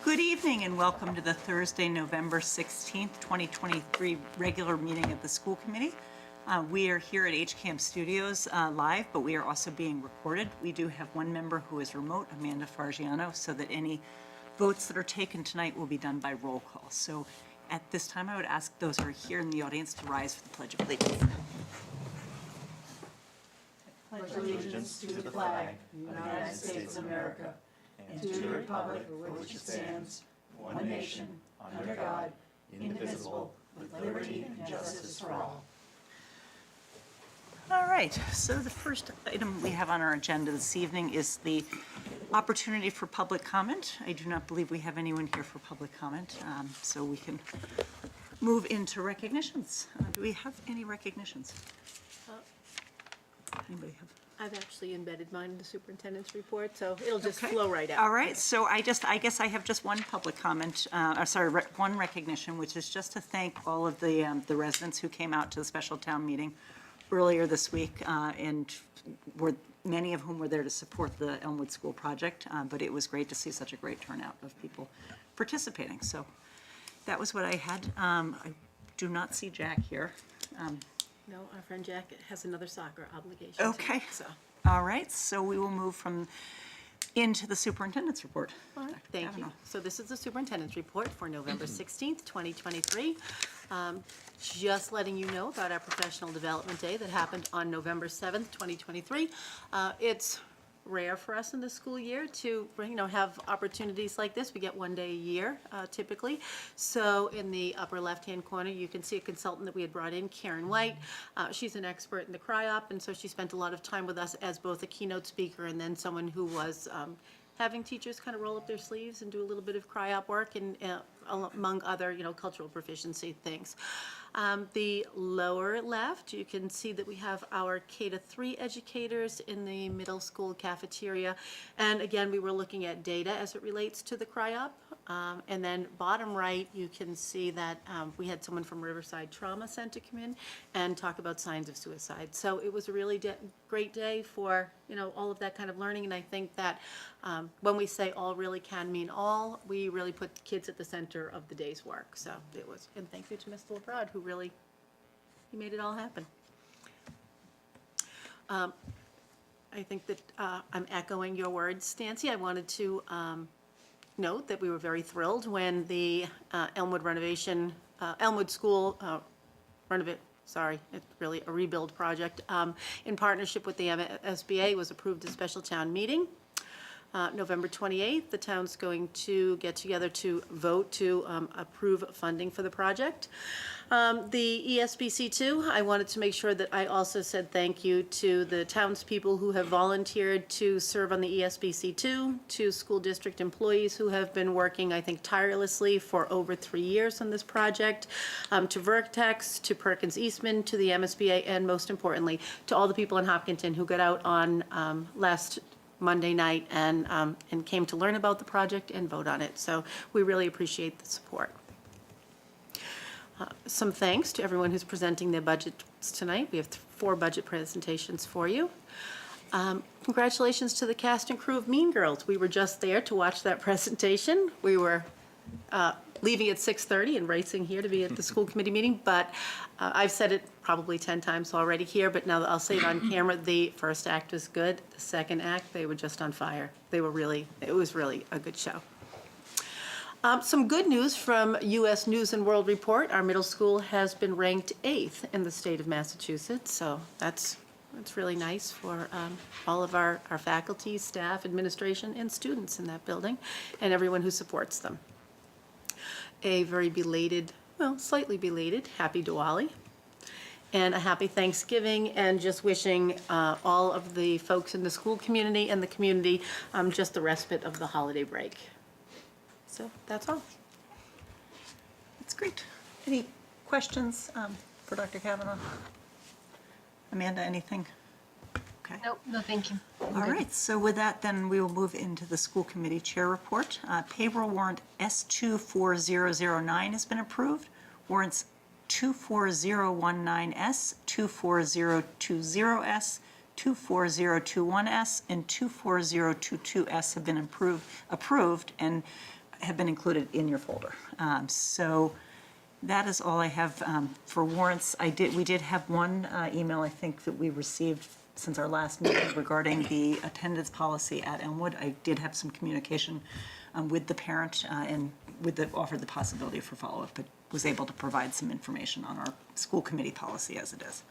Good evening and welcome to the Thursday, November 16th, 2023 regular meeting of the school committee. We are here at HCAM Studios live, but we are also being recorded. We do have one member who is remote, Amanda Fargiano, so that any votes that are taken tonight will be done by roll call. So at this time, I would ask those who are here in the audience to rise for the Pledge of Allegiance. Pledge allegiance to the flag of the United States of America and to the republic for which it stands, one nation, under God, indivisible, with liberty and justice for all. All right, so the first item we have on our agenda this evening is the opportunity for public comment. I do not believe we have anyone here for public comment, so we can move into recognitions. Do we have any recognitions? Anybody have? I've actually embedded mine in the superintendent's report, so it'll just flow right out. All right, so I guess I have just one public comment, one recognition, which is just to thank all of the residents who came out to the special town meeting earlier this week, and many of whom were there to support the Elmwood School project, but it was great to see such a great turnout of people participating. So that was what I had. I do not see Jack here. No, our friend Jack has another soccer obligation. Okay. So, All right, so we will move into the superintendent's report. all right, Dr. thank you. Kavanaugh. So this is the superintendent's report for November 16th, 2023. Just letting you know about our professional development day that happened on November 7th, 2023. It's rare for us in the school year to, have opportunities like this. We get one day a year, typically. So in the upper left-hand corner, you can see a consultant that we had brought in, Karen White. She's an expert in the CRI-OP, and so she spent a lot of time with us as both a keynote speaker and then someone who was having teachers kind of roll up their sleeves and do a little bit of CRI-OP work and among other, cultural proficiency things. The lower left, you can see that we have our K-3 educators in the middle school cafeteria. And again, we were looking at data as it relates to the CRI-OP. And then bottom right, you can see that we had someone from Riverside Trauma Center come in and talk about signs of suicide. So it was a really great day for, all of that kind of learning. And I think that when we say all really can mean all, we really put the kids at the center of the day's work. So it was, and thank you to Mr. LeBrod, who really, he made it all happen. I think that I'm echoing your words, Stancy. I wanted to note that we were very thrilled when the Elmwood School it's really a rebuild project, in partnership with the MSBA was approved at special town meeting. November 28th, the town's going to get together to vote to approve funding for the project. The ESBC2, I wanted to make sure that I also said thank you to the townspeople who have volunteered to serve on the ESBC2, to school district employees who have been working, I think, tirelessly for over 3 years on this project, to Vertex, to Perkins Eastman, to the MSBA, and most importantly, to all the people in Hopkinton who got out on last Monday night and came to learn about the project and vote on it. So we really appreciate the support. Some thanks to everyone who's presenting their budgets tonight. We have 4 budget presentations for you. Congratulations to the cast and crew of Mean Girls. We were just there to watch that presentation. We were leaving at 6:30 and racing here to be at the school committee meeting, but I've said it probably 10 times already here, but now I'll say it on camera. The first act was good. The second act, they were just on fire. It was really a good show. Some good news from U.S. News and World Report. Our middle school has been ranked 8th in the state of Massachusetts, so that's really nice for all of our faculty, staff, administration, and students in that building, and everyone who supports them. A very belated, slightly belated, happy Diwali, and a happy Thanksgiving, and just wishing all of the folks in the school community and the community just the respite of the holiday break. So that's all. That's great. Any questions for Dr. Kavanaugh? Amanda, anything? Okay. Nope, no thank you. All right, so with that, then we will move into the school committee chair report. Payroll warrant S24009 has been approved. Warrants 24019S, 24020S, 24021S, and 24022S have been approved, and have been included in your folder. So that is all I have for warrants. We did have one email, I think, that we received since our last meeting regarding the attendance policy at Elmwood. I did have some communication with the parent and offered the possibility for follow-up, but was able to provide some information on our school committee policy as it is.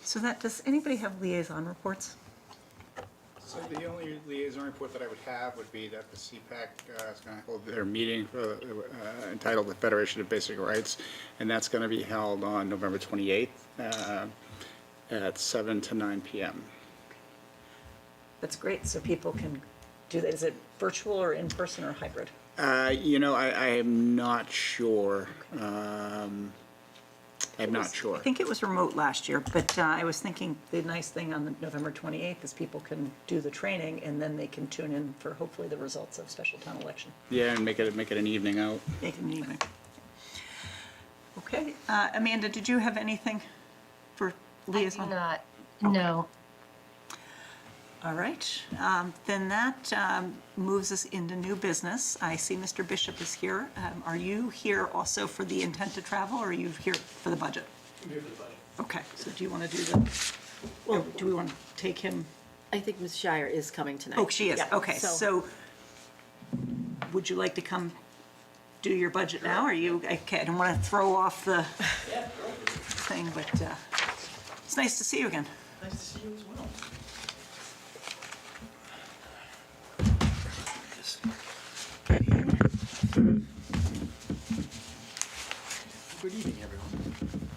So does anybody have liaison reports? So the only liaison report that I would have would be that the CPAC is going to hold their meeting entitled the Federation of Basic Rights, and that's going to be held on November 28th at 7 to 9 p.m. That's great, so people can do that. Is it virtual or in person or hybrid? I am not sure. I'm not sure. I think it was remote last year, but I was thinking the nice thing on the November 28th is people can do the training and then they can tune in for hopefully the results of special town election. Yeah, and make it an evening out. Make it an evening. Okay, Amanda, did you have anything for liaison? I do not, no. All right, then that moves us into new business. I see Mr. Bishop is here. Are you here also for the intent to travel, or are you here for the budget? I'm here for the budget. Okay, so do you want to do or do we want to take him? I think Ms. Shire is coming tonight. Oh, she is, Yeah, okay, so would you like to come do your budget now? Okay, I don't want to throw off the thing, but it's nice to see you again. Nice to see you as well. Good evening, everyone.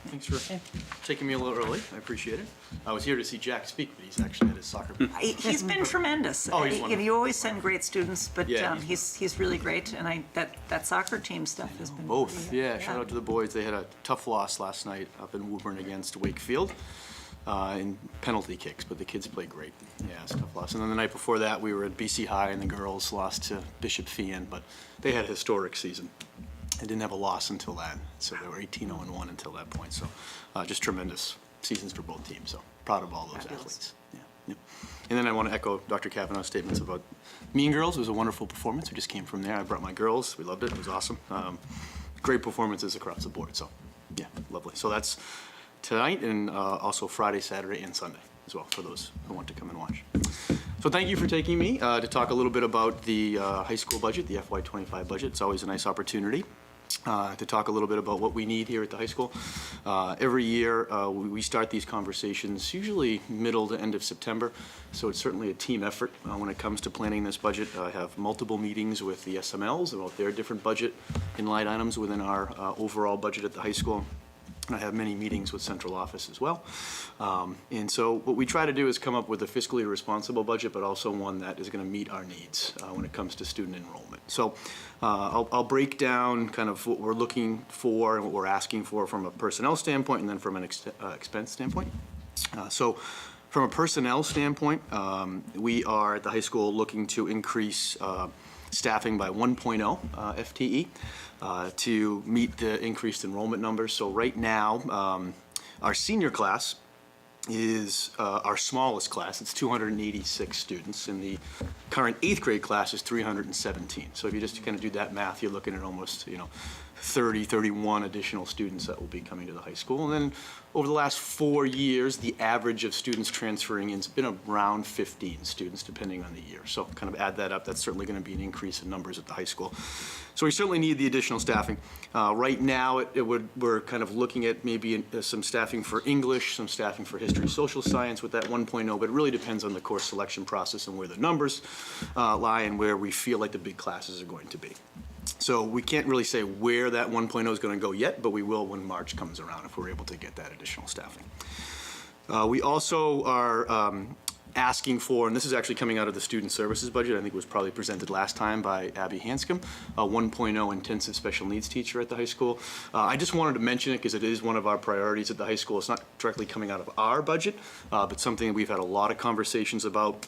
Thanks for taking me a little early. I appreciate it. I was here to see Jack speak, but he's actually at his soccer. He's been tremendous. Oh, he's wonderful. You always send great students, but Yeah, he's really great, and that soccer team stuff has been. Both, yeah. Shout out to the boys. They had a tough loss last night up in Woburn against Wakefield in penalty kicks, but the kids played great. Yeah, it's a tough loss. And then the night before that, we were at BC High, and the girls lost to Bishop Fian, but they had a historic season. They didn't have a loss until that, so they were 18-0-1 until that point. So just tremendous seasons for both teams. So proud of all those Fabulous. athletes. Yeah, yeah. And then I want to echo Dr. Kavanaugh's statements about Mean Girls. It was a wonderful performance. We just came from there. I brought my girls. We loved it. It was awesome. Great performances across the board. So yeah, lovely. So that's tonight and also Friday, Saturday, and Sunday as well for those who want to come and watch. So thank you for taking me to talk a little bit about the high school budget, the FY25 budget. It's always a nice opportunity to talk a little bit about what we need here at the high school. Every year we start these conversations usually middle to end of September, so it's certainly a team effort when it comes to planning this budget. I have multiple meetings with the SMLs about their different budget and line items within our overall budget at the high school. I have many meetings with central office as well. And so what we try to do is come up with a fiscally responsible budget, but also one that is going to meet our needs when it comes to student enrollment. So I'll break down kind of what we're looking for and what we're asking for from a personnel standpoint and then from an expense standpoint. So from a personnel standpoint, we are at the high school looking to increase staffing by 1.0 FTE to meet the increased enrollment numbers. So right now, our senior class is our smallest class. It's 286 students, and the current 8th grade class is 317. So if you just kind of do that math, you're looking at almost 30, 31 additional students that will be coming to the high school. And then over the last 4 years, the average of students transferring in has been around 15 students, depending on the year. So kind of add that up, that's certainly going to be an increase in numbers at the high school. So we certainly need the additional staffing. Right now, we're kind of looking at maybe some staffing for English, some staffing for history, social science with that 1.0, but it really depends on the course selection process and where the numbers lie and where we feel like the big classes are going to be. So we can't really say where that 1.0 is going to go yet, but we will when March comes around if we're able to get that additional staffing. We also are asking for, and this is actually coming out of the student services budget, I think it was probably presented last time by Abby Hanscom, a 1.0 intensive special needs teacher at the high school. I just wanted to mention it because it is one of our priorities at the high school. It's not directly coming out of our budget, but something that we've had a lot of conversations about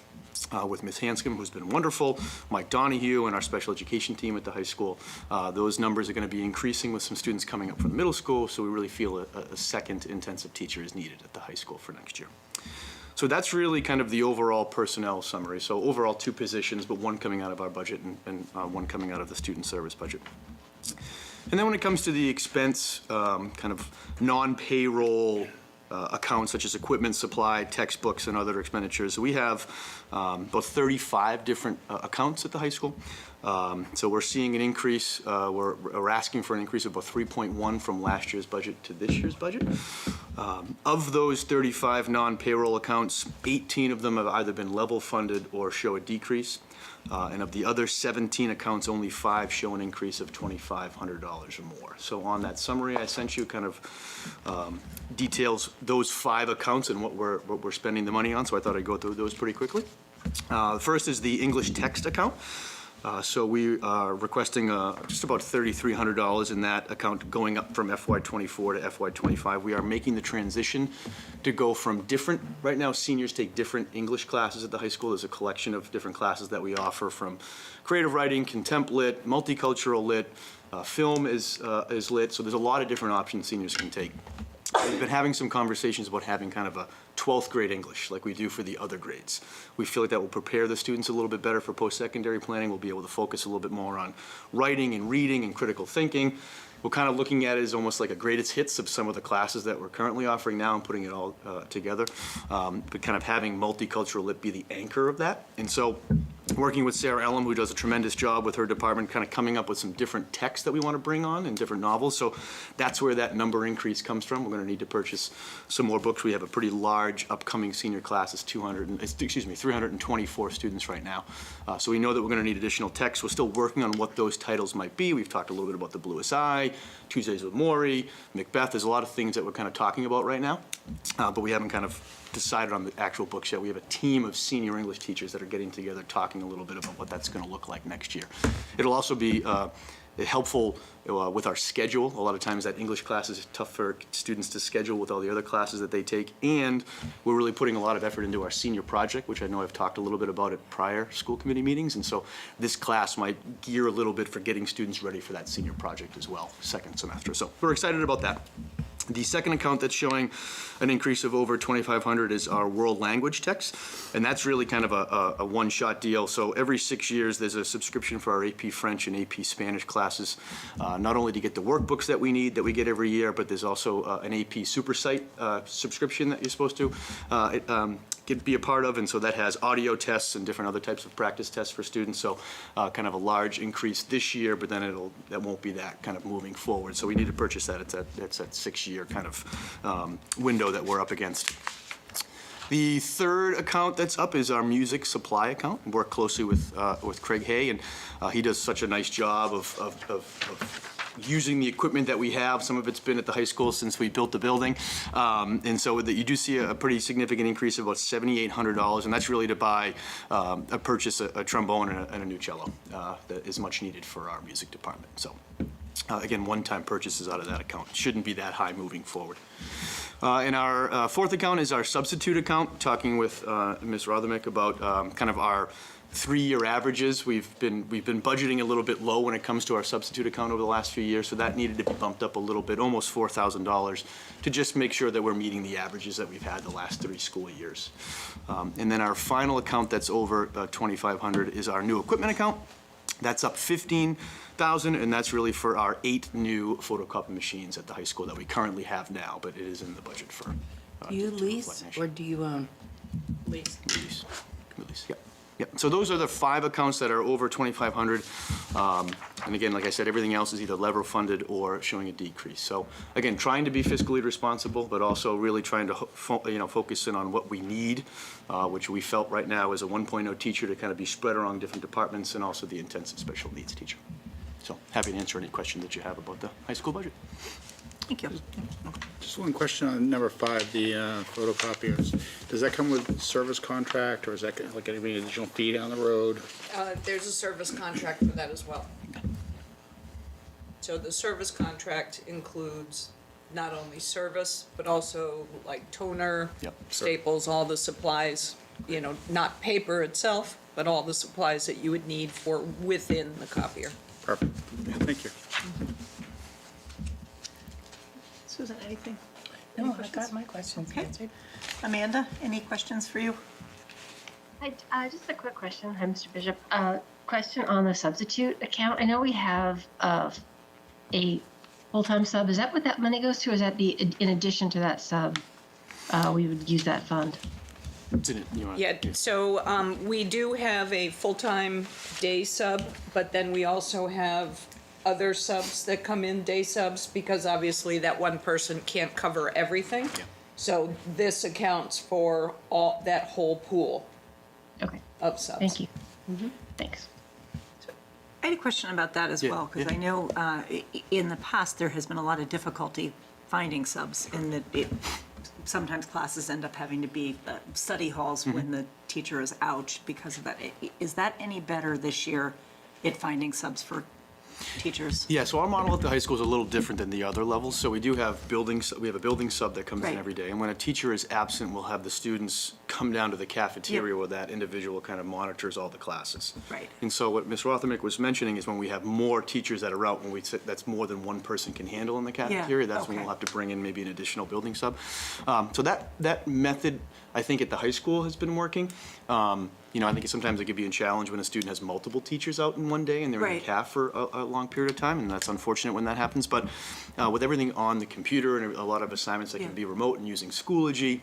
with Ms. Hanscom, who's been wonderful, Mike Donahue, and our special education team at the high school. Those numbers are going to be increasing with some students coming up from the middle school, so we really feel a second intensive teacher is needed at the high school for next year. So that's really kind of the overall personnel summary. So overall 2 positions, but 1 coming out of our budget and 1 coming out of the student service budget. And then when it comes to the expense, kind of non-payroll accounts such as equipment, supply, textbooks, and other expenditures, we have about 35 different accounts at the high school. So we're seeing an increase, we're asking for an increase of about 3.1 from last year's budget to this year's budget. Of those 35 non-payroll accounts, 18 of them have either been level funded or show a decrease. And of the other 17 accounts, only 5 show an increase of $2,500 or more. So on that summary I sent you kind of details those 5 accounts and what we're spending the money on, so I thought I'd go through those pretty quickly. The first is the English text account. So we are requesting just about $3,300 in that account going up from FY24 to FY25. We are making the transition to go from different, right now seniors take different English classes at the high school. There's a collection of different classes that we offer, from creative writing, contempt lit, multicultural lit, film is lit. So there's a lot of different options seniors can take. We've been having some conversations about having kind of a 12th grade English like we do for the other grades. We feel like that will prepare the students a little bit better for post-secondary planning. We'll be able to focus a little bit more on writing and reading and critical thinking. We're kind of looking at it as almost like a greatest hits of some of the classes that we're currently offering now and putting it all together, but kind of having multicultural lit be the anchor of that. And so working with Sarah Ellum, who does a tremendous job with her department, kind of coming up with some different texts that we want to bring on and different novels. So that's where that number increase comes from. We're going to need to purchase some more books. We have a pretty large upcoming senior class. It's 324 students right now. So we know that we're going to need additional texts. We're still working on what those titles might be. We've talked a little bit about The Bluest Eye, Tuesdays with Maury, Macbeth. There's a lot of things that we're kind of talking about right now, but we haven't kind of decided on the actual books yet. We have a team of senior English teachers that are getting together, talking a little bit about what that's going to look like next year. It'll also be helpful with our schedule. A lot of times that English class is tough for students to schedule with all the other classes that they take, and we're really putting a lot of effort into our senior project, which I know I've talked a little bit about at prior school committee meetings, and so this class might gear a little bit for getting students ready for that senior project as well, second semester. So we're excited about that. The second account that's showing an increase of over $2,500 is our world language text, and that's really kind of a one-shot deal. So every 6 years, there's a subscription for our AP French and AP Spanish classes, not only to get the workbooks that we need, that we get every year, but there's also an AP SuperSite subscription that you're supposed to be a part of, and so that has audio tests and different other types of practice tests for students. So kind of a large increase this year, but then that won't be that kind of moving forward. So we need to purchase that. It's that 6-year kind of window that we're up against. The third account that's up is our music supply account. We work closely with Craig Hay, and he does such a nice job of using the equipment that we have. Some of it's been at the high school since we built the building. And so you do see a pretty significant increase of about $7,800, and that's really to buy, purchase a trombone and a new cello that is much needed for our music department. So again, one-time purchases out of that account. Shouldn't be that high moving forward. And our fourth account is our substitute account, talking with Ms. Rothermick about kind of our 3-year averages. We've been budgeting a little bit low when it comes to our substitute account over the last few years, so that needed to be bumped up a little bit, almost $4,000, to just make sure that we're meeting the averages that we've had the last 3 school years. And then our final account that's over $2,500 is our new equipment account. That's up $15,000, and that's really for our 8 new photocopy machines at the high school that we currently have now, but it is in the budget for. Do you lease or do you own? Lease. Lease, yep. Yep. So those are the 5 accounts that are over $2,500. And again, like I said, everything else is either level funded or showing a decrease. So again, trying to be fiscally responsible, but also really trying to focus in on what we need, which we felt right now is a 1.0 teacher to kind of be spread around different departments, and also the intensive special needs teacher. So happy to answer any question that you have about the high school budget. Thank you. Just one question on number 5, the photocopiers. Does that come with service contract, or is that like going to be an additional fee down the road? There's a service contract for that as well. So the service contract includes not only service, but also like toner, Yep. staples, all the supplies, not paper itself, but all the supplies that you would need for within the copier. Perfect. Thank you. Susan, anything? No, I got my questions Okay. answered. Amanda, any questions for you? Hi, just a quick question. Hi, Mr. Bishop. Question on the substitute account. I know we have a full-time sub. Is that what that money goes to? Or is that in addition to that sub, we would use that fund? Yeah, so we do have a full-time day sub, but then we also have other subs that come in, day subs, because obviously that one person can't cover everything. Yeah. So this accounts for all, that whole pool Okay, of subs. thank you. Thanks. I had a question about that as Yeah, well, because yeah. I know in the past, there has been a lot of difficulty finding subs in that sometimes classes end up having to be study halls Mm-hmm. when the teacher is out because of that. Is that any better this year at finding subs for teachers? Yeah, so our model at the high school is a little different than the other levels. So we do have we have a building sub that comes in Right. every day. And when a teacher is absent, we'll have the students come down to the cafeteria where that individual kind of monitors all the classes. Right. And so what Ms. Rothermick was mentioning is when we have more teachers that are out, when that's more than one person can handle in the cafeteria, that's when okay. we'll have to bring in maybe an additional building sub. So that method, I think at the high school has been working. I think sometimes it could be a challenge when a student has multiple teachers out in one day and they're in Right. the caf for a long period of time, and that's unfortunate when that happens. But with everything on the computer and a lot of assignments that Yeah. can be remote and using Schoology,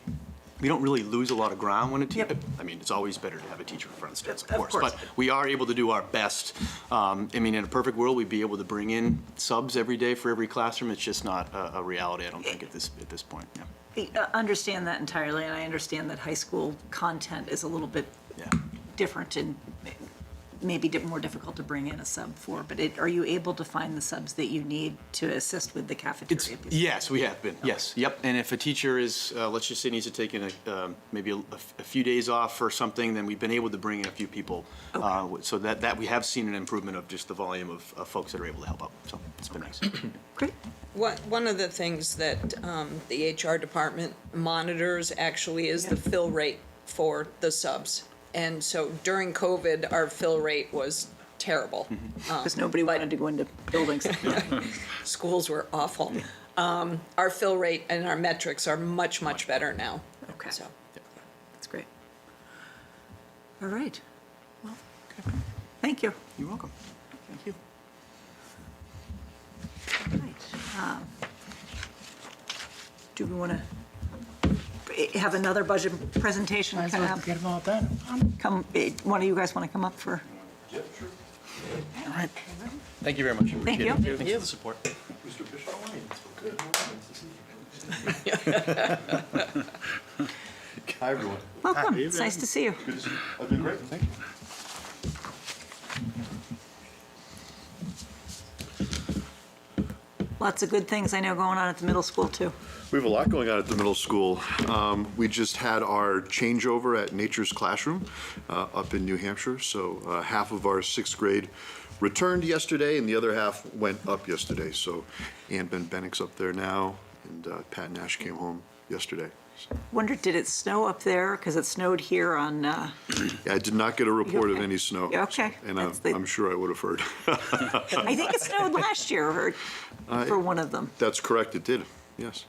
we don't really lose a lot of ground when a teacher. Yep. I mean, it's always better to have a teacher in front of students, Of of course. course. But we are able to do our best. In a perfect world, we'd be able to bring in subs every day for every classroom. It's just not a reality, I don't think, at this point. Yeah. I understand that entirely, and I understand that high school content is a little bit Yeah. different and maybe more difficult to bring in a sub for, but are you able to find the subs that you need to assist with the cafeteria? piece? Yes, we have been, yes, yep. And if a teacher is, let's just say needs to take in maybe a few days off or something, then we've been able to bring in a few people. So that we have seen an improvement of just the volume of folks that are able to help out. So it's been nice. Great. One of the things that the HR department monitors actually is the fill rate for the subs. And so during COVID, our fill rate was terrible. Because nobody wanted to go into buildings. Schools were awful. Our fill rate and our metrics are much, much better now. Okay. So, That's great. All right. Well, thank you. You're welcome. Thank you. All right. Do we want to have another budget presentation? Might as well get them all done. One of you guys want to come up for? All right. Thank you very much. Thank you. Appreciate it. Thanks for the support. Hi, everyone. Welcome. It's nice to see you. I've been great, thank you. Lots of good things I know going on at the middle school, too. We have a lot going on at the middle school. We just had our changeover at Nature's Classroom up in New Hampshire. So half of our sixth grade returned yesterday and the other half went up yesterday. So Ann Ben Bennick's up there now and Pat Nash came home yesterday. Wondered, did it snow up there? Because it snowed here on, Yeah, I did not get a report of Okay. any snow. Yeah, okay. And That's the- I'm sure I would have heard. I think it snowed last year for one of them. That's correct, it did, yes.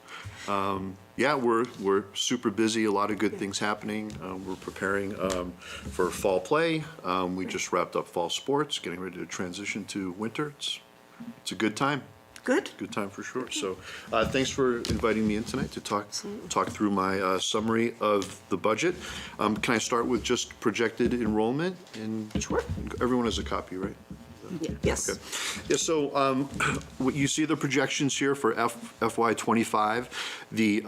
Yeah, we're super busy, a lot of good things happening. We're preparing for fall play. We just wrapped up fall sports, getting ready to transition to winter. It's a good time, Good. good time for sure. So thanks for inviting me in tonight to talk through my summary of the budget. Can I start with just projected enrollment? And Sure. everyone has a copy, right? Yes. Okay. Yeah, so what you see the projections here for FY '25. The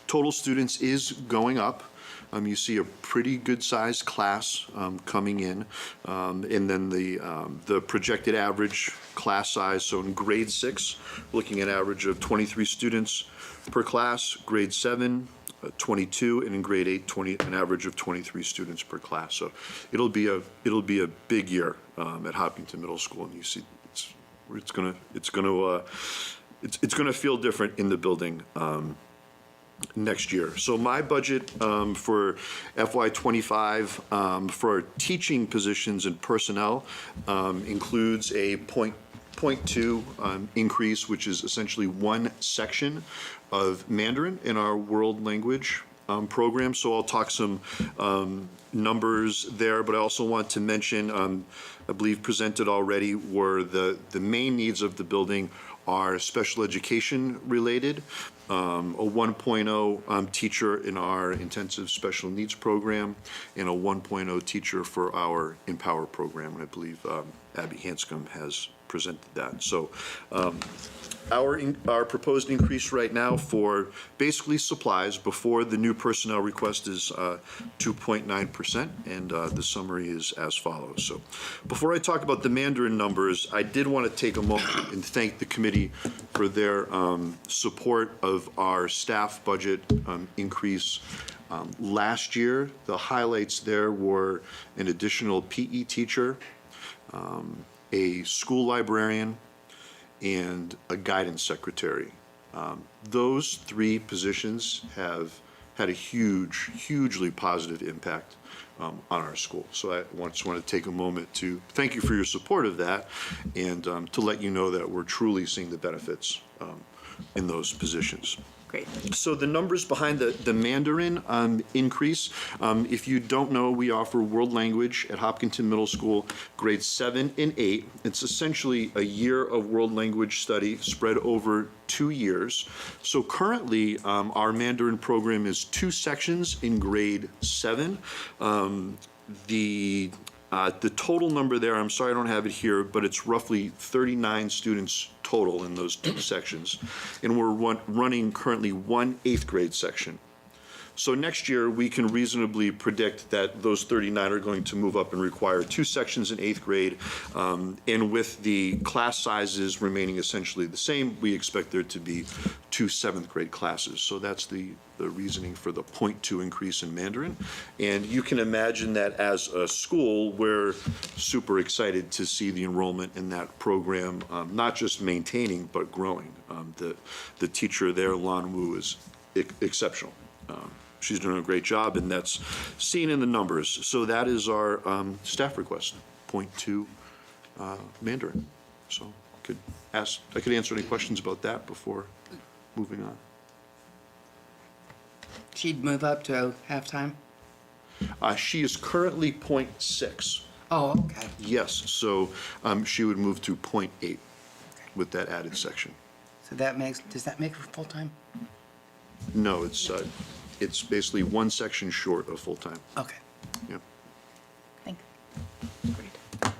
total students is going up. You see a pretty good-sized class coming in. And then the projected average class size, so in grade 6, looking at average of 23 students per class, grade 7, 22, and in grade 8, an average of 23 students per class. So it'll be a big year at Hopkinton Middle School, and you see it's gonna feel different in the building next year. So my budget for FY '25 for our teaching positions and personnel includes a 0.2 increase, which is essentially one section of Mandarin in our world language program, so I'll talk some numbers there, but I also want to mention, I believe presented already, were the main needs of the building are special education related, a 1.0 teacher in our intensive special needs program, and a 1.0 teacher for our Empower program, and I believe Abby Hanscom has presented that. So our proposed increase right now for basically supplies before the new personnel request is 2.9%, and the summary is as follows. So before I talk about the Mandarin numbers, I did want to take a moment and thank the committee for their support of our staff budget increase. Last year, the highlights there were an additional PE teacher, a school librarian, and a guidance secretary. Those three positions have had a hugely positive impact on our school. So I just want to take a moment to thank you for your support of that, and to let you know that we're truly seeing the benefits in those positions. Great. So the numbers behind the Mandarin increase, if you don't know, we offer world language at Hopkinton Middle School, grades 7 and 8. It's essentially a year of world language study spread over 2 years. So currently, our Mandarin program is 2 sections in grade 7. The total number there, I'm sorry I don't have it here, but it's roughly 39 students total in those 2 sections. And we're running currently 1 8th grade section. So next year, we can reasonably predict that those 39 are going to move up and require 2 sections in 8th grade. And with the class sizes remaining essentially the same, we expect there to be 2 7th grade classes. So that's the reasoning for the 0.2 increase in Mandarin. And you can imagine that as a school, we're super excited to see the enrollment in that program, not just maintaining, but growing. The teacher there, Lan Wu, is exceptional. She's doing a great job, and that's seen in the numbers. So that is our staff request, 0.2 Mandarin. So I could answer any questions about that before moving on. She'd move up to halftime? She is currently 0.6. Oh, okay. Yes, so she would move to 0.8 with that added section. So does that make her full-time? No, it's basically 1 section short of full-time. Okay. Yeah. Thank you. Great.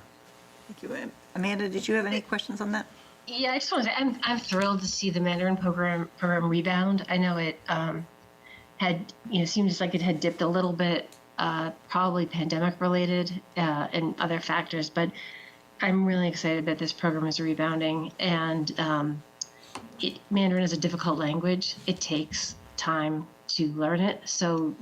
Thank you. Amanda, did you have any questions on that? Yeah, I just want to say I'm thrilled to see the Mandarin program rebound. I know it seems like it had dipped a little bit, probably pandemic related and other factors, but I'm really excited that this program is rebounding. And Mandarin is a difficult language. It takes time to learn it. So,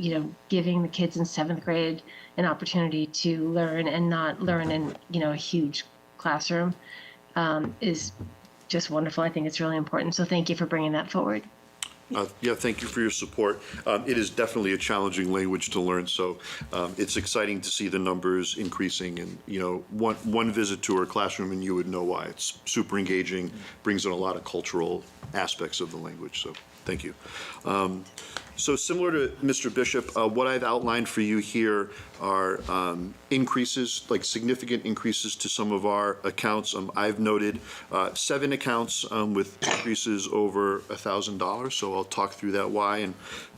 giving the kids in 7th grade an opportunity to learn and not learn in, a huge classroom is just wonderful. I think it's really important. So thank you for bringing that forward. Yeah, thank you for your support. It is definitely a challenging language to learn, so it's exciting to see the numbers increasing. And one visit to our classroom and you would know why. It's super engaging, brings in a lot of cultural aspects of the language. So thank you. So similar to Mr. Bishop, what I've outlined for you here are increases, like significant increases to some of our accounts. I've noted 7 accounts with increases over $1,000. So I'll talk through that why, and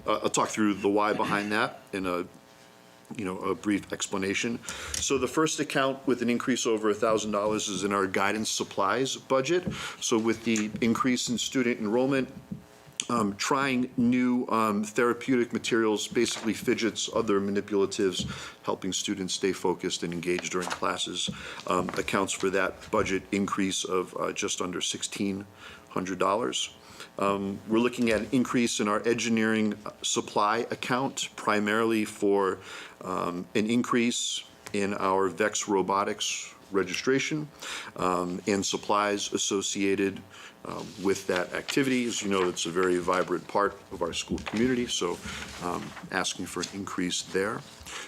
I'll talk through the why behind that in a brief explanation. So the first account with an increase over $1,000 is in our guidance supplies budget. So with the increase in student enrollment, trying new therapeutic materials, basically fidgets, other manipulatives, helping students stay focused and engaged during classes, accounts for that budget increase of just under $1,600. We're looking at an increase in our engineering supply account, primarily for an increase in our VEX robotics registration and supplies associated with that activity. As you know, it's a very vibrant part of our school community, so asking for an increase there.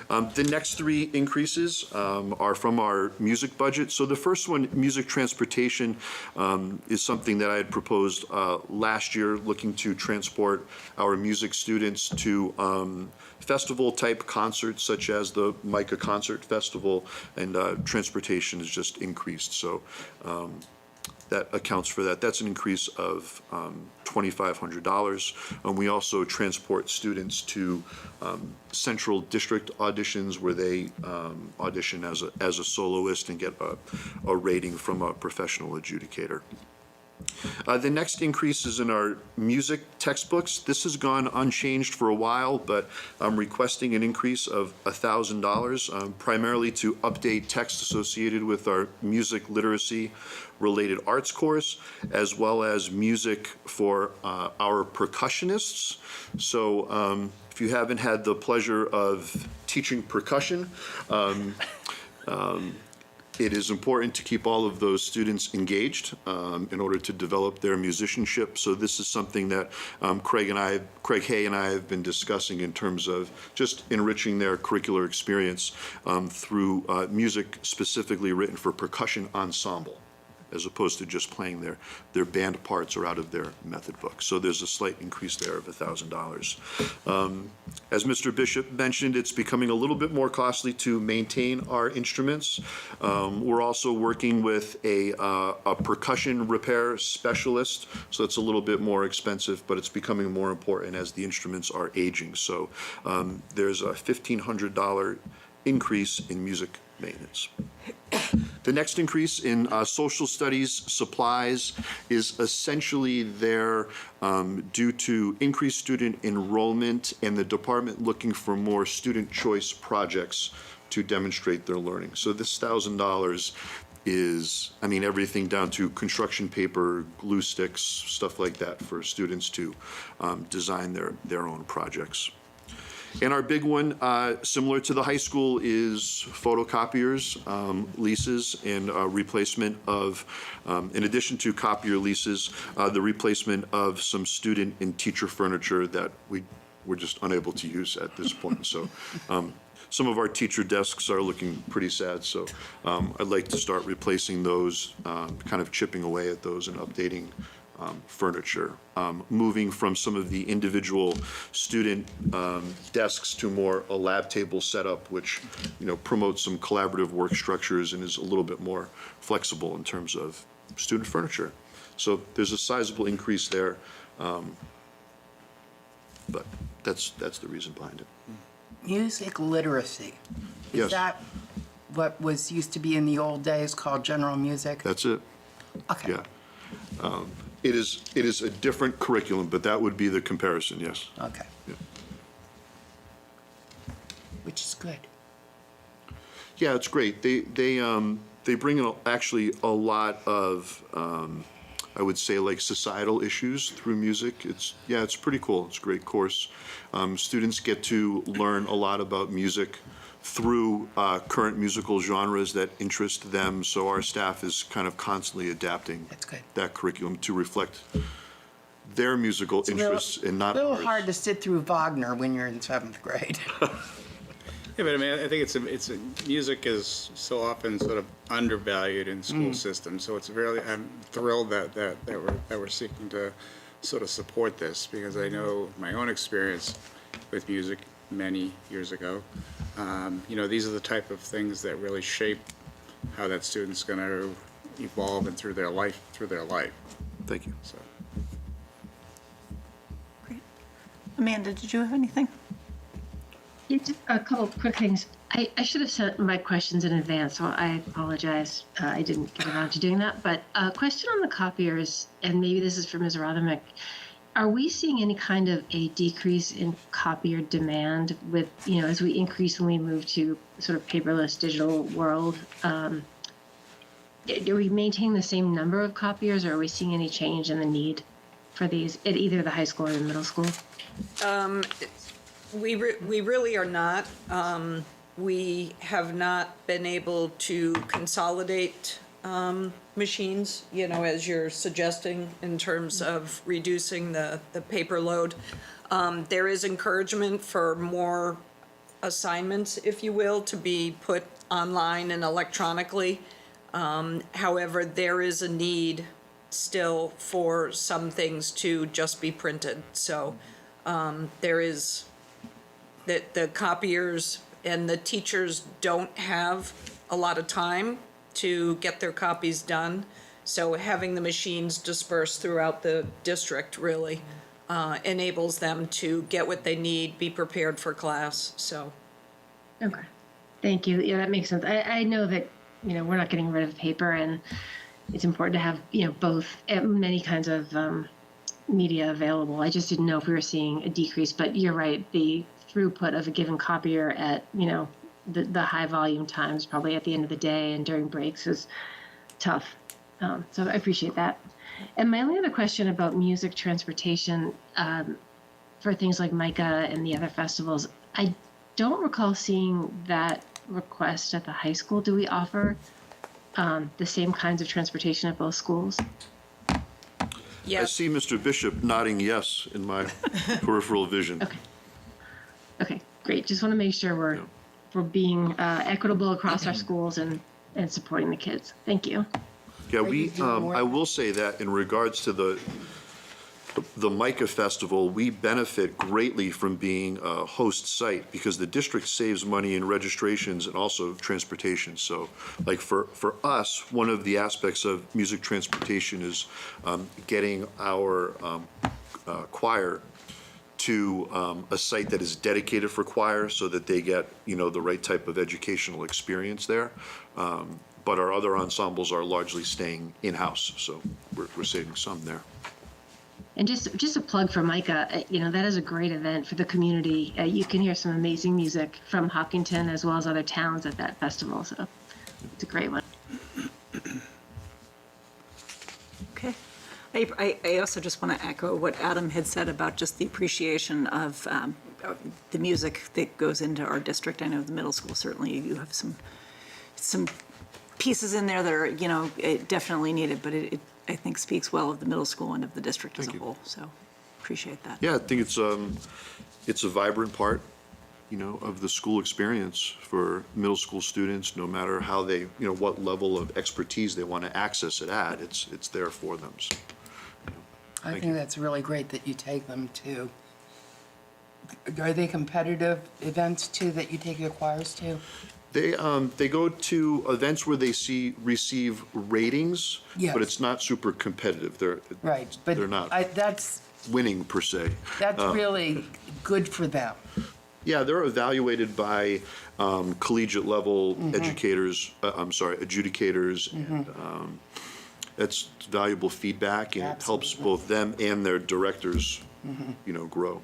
The next three increases are from our music budget. So the first one, music transportation, is something that I had proposed last year, looking to transport our music students to festival-type concerts such as the Micah Concert Festival, and transportation has just increased. So that accounts for that. That's an increase of $2,500. And we also transport students to central district auditions where they audition as a soloist and get a rating from a professional adjudicator. The next increase is in our music textbooks. This has gone unchanged for a while, but I'm requesting an increase of $1,000, primarily to update text associated with our music literacy related arts course, as well as music for our percussionists. So if you haven't had the pleasure of teaching percussion, it is important to keep all of those students engaged in order to develop their musicianship. So this is something that Craig Hay and I have been discussing in terms of just enriching their curricular experience through music specifically written for percussion ensemble, as opposed to just playing their band parts or out of their method book. So there's a slight increase there of $1,000. As Mr. Bishop mentioned, it's becoming a little bit more costly to maintain our instruments. We're also working with a percussion repair specialist, so it's a little bit more expensive, but it's becoming more important as the instruments are aging. So there's a $1,500 increase in music maintenance. The next increase in social studies supplies is essentially there due to increased student enrollment and the department looking for more student choice projects to demonstrate their learning. So this $1,000 is, I mean, everything down to construction paper, glue sticks, stuff like that for students to design their own projects. And our big one, similar to the high school, is photocopiers, leases, and replacement of, in addition to copier leases, the replacement of some student and teacher furniture that we're just unable to use at this point. So some of our teacher desks are looking pretty sad, so I'd like to start replacing those, kind of chipping away at those and updating furniture, moving from some of the individual student desks to more a lab table setup, which, you know, promotes some collaborative work structures and is a little bit more flexible in terms of student furniture. So there's a sizable increase there, but that's the reason behind it. Music literacy. Yes. Is that what was used to be in the old days called general music? That's it. Okay. Yeah. It is a different curriculum, but that would be the comparison, yes. Okay. Yeah. Which is good. Yeah, it's great. They bring in actually a lot of, I would say, like societal issues through music. It's pretty cool. It's a great course. Students get to learn a lot about music through current musical genres that interest them. So our staff is kind of constantly adapting That's good. that curriculum to reflect their musical interests and not A little ours. hard to sit through Wagner when you're in 7th grade. Yeah, but I mean, I think music is so often sort of undervalued in school systems. So it's really, I'm thrilled that we're seeking to sort of support this, because I know my own experience with music many years ago. You know, these are the type of things that really shape how that student's going to evolve and through their life. Thank you. So. Great. Amanda, did you have anything? Yeah, just a couple of quick things. I should have sent my questions in advance, so I apologize. I didn't get around to doing that. But a question on the copiers, and maybe this is for Ms. Rothermick. Are we seeing any kind of a decrease in copier demand with, you know, as we increasingly move to sort of paperless digital world? Are we maintaining the same number of copiers, or are we seeing any change in the need for these at either the high school or the middle school? We really are not. We have not been able to consolidate machines, you know, as you're suggesting in terms of reducing the paper load. There is encouragement for more assignments, if you will, to be put online and electronically. However, there is a need still for some things to just be printed. So there is, the copiers and the teachers don't have a lot of time to get their copies done. So having the machines dispersed throughout the district really enables them to get what they need, be prepared for class, so. Okay, thank you. Yeah, that makes sense. I know that, you know, we're not getting rid of paper, and it's important to have, you know, both, many kinds of media available. I just didn't know if we were seeing a decrease, but you're right. The throughput of a given copier at, you know, the high volume times, probably at the end of the day and during breaks, is tough. So I appreciate that. And my only other question about music transportation for things like MICA and the other festivals, I don't recall seeing that request at the high school. Do we offer the same kinds of transportation at both schools? I Yes, see Mr. Bishop nodding yes in my peripheral vision. Okay. Okay, great. Just want to make sure we're being equitable across our schools and supporting the kids. Thank you. Yeah, I will say that in regards to the MICA Festival, we benefit greatly from being a host site because the district saves money in registrations and also transportation. So like for us, one of the aspects of music transportation is getting our choir to a site that is dedicated for choir so that they get, you know, the right type of educational experience there. But our other ensembles are largely staying in-house, so we're saving some there. And just a plug for MICA, you know, that is a great event for the community. You can hear some amazing music from Hopkinton as well as other towns at that festival, so it's a great one. Okay. I also just want to echo what Adam had said about just the appreciation of the music that goes into our district. I know the middle school, certainly you have some pieces in there that are, you know, definitely needed, but it I think speaks well of the middle school and of the district as a whole, so appreciate that. Yeah, I think it's a vibrant part, you know, of the school experience for middle school students, no matter how they, you know, what level of expertise they want to access it at, it's there for them. So, I Thank think you. that's really great that you take them to. Are they competitive events too that you take your choirs to? They go to events where they receive ratings, Yes. but it's not super competitive. Right, but They're not that's winning per se. really good for them. Yeah, they're evaluated by collegiate level educators, adjudicators, and that's valuable feedback, and it helps Absolutely. both them and their directors, you know, grow.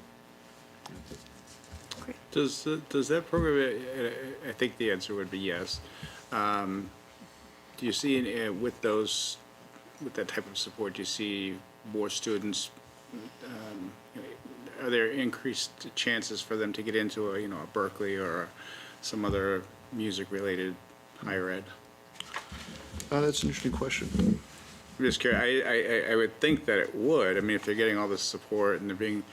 Does that program, I think the answer would be yes. Do you see, with that type of support, do you see more students, are there increased chances for them to get into a Berkeley or some other music-related higher ed? That's an interesting question. I'm just curious, I would think that it would. I mean, if they're getting all this support and they're being,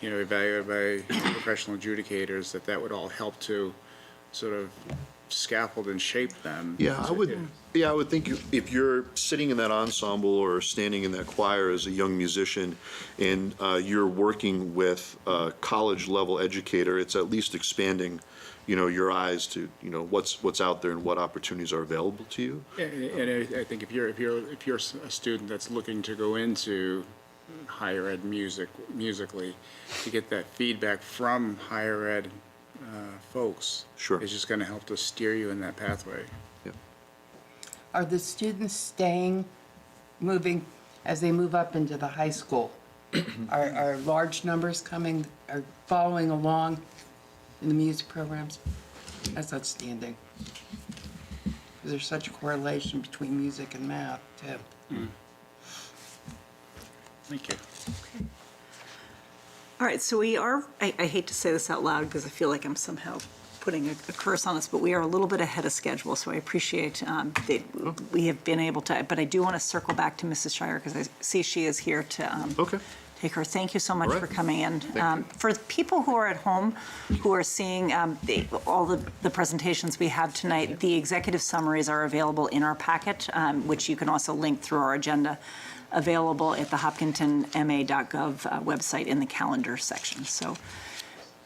evaluated by professional adjudicators, that would all help to sort of scaffold and shape them. Yeah, I would think if you're sitting in that ensemble or standing in that choir as a young musician and you're working with a college-level educator, it's at least expanding, your eyes to, what's out there and what opportunities are available to you. And I think if you're a student that's looking to go into higher ed musically, to get that feedback from higher ed folks. Sure. Is just going to help to steer you in that pathway. Yeah. Are the students moving as they move up into the high school? Are large numbers are following along in the music programs? That's outstanding. Because there's such a correlation between music and math, too. Thank you. All right, so we are, I hate to say this out loud because I feel like I'm somehow putting a curse on us, but we are a little bit ahead of schedule, so I appreciate that we have been able to, but I do want to circle back to Mrs. Shire, because I see she is here to Okay. take her. Thank you so much All right. for coming in. Thank you. For the people who are at home, who are seeing all the presentations we have tonight, the executive summaries are available in our packet, which you can also link through our agenda, available at the hopkintonma.gov website in the calendar section. So,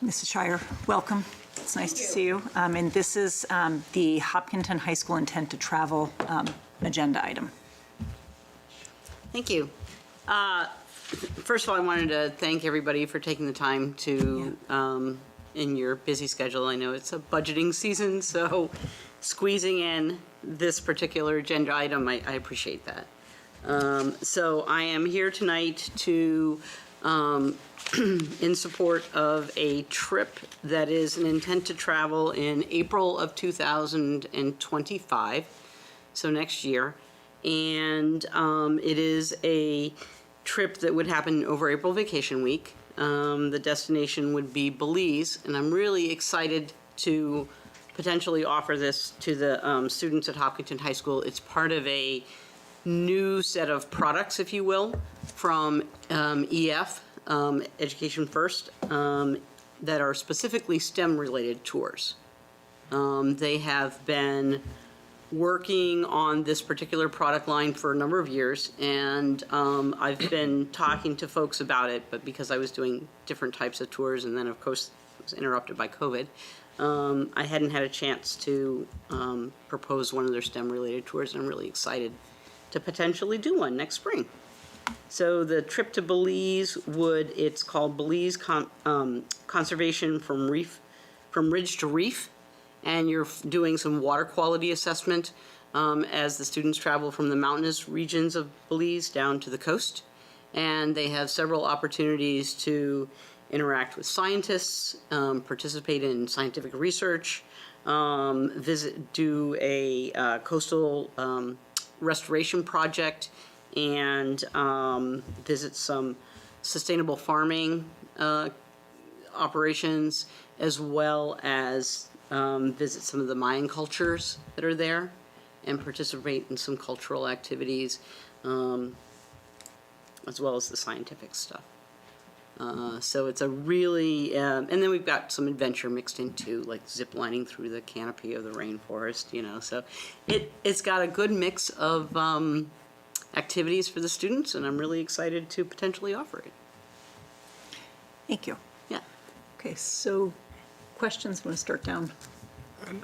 Mrs. Shire, welcome. It's nice to see you. And this is the Hopkinton High School intent to travel agenda item. Thank you. First of all, I wanted to thank everybody for taking the time to, in your busy schedule, I know it's a budgeting season, so squeezing in this particular agenda item, I appreciate that. So I am here tonight to, in support of a trip that is an intent to travel in April of 2025, so next year. And it is a trip that would happen over April vacation week. The destination would be Belize, and I'm really excited to potentially offer this to the students at Hopkinton High School. It's part of a new set of products, if you will, from EF, Education First, that are specifically STEM-related tours. They have been working on this particular product line for a number of years, and I've been talking to folks about it, but because I was doing different types of tours, and then of course was interrupted by COVID, I hadn't had a chance to propose one of their STEM-related tours, and I'm really excited to potentially do one next spring. So the trip to Belize it's called Belize Conservation from Ridge to Reef, and you're doing some water quality assessment as the students travel from the mountainous regions of Belize down to the coast. And they have several opportunities to interact with scientists, participate in scientific research, do a coastal restoration project, and visit some sustainable farming operations, as well as visit some of the Mayan cultures that are there and participate in some cultural activities, as well as the scientific stuff. So it's a really, and then we've got some adventure mixed into, like zip lining through the canopy of the rainforest, you know. So it's got a good mix of activities for the students, and I'm really excited to potentially offer it. Thank you. Yeah. Okay, so questions, want to start down?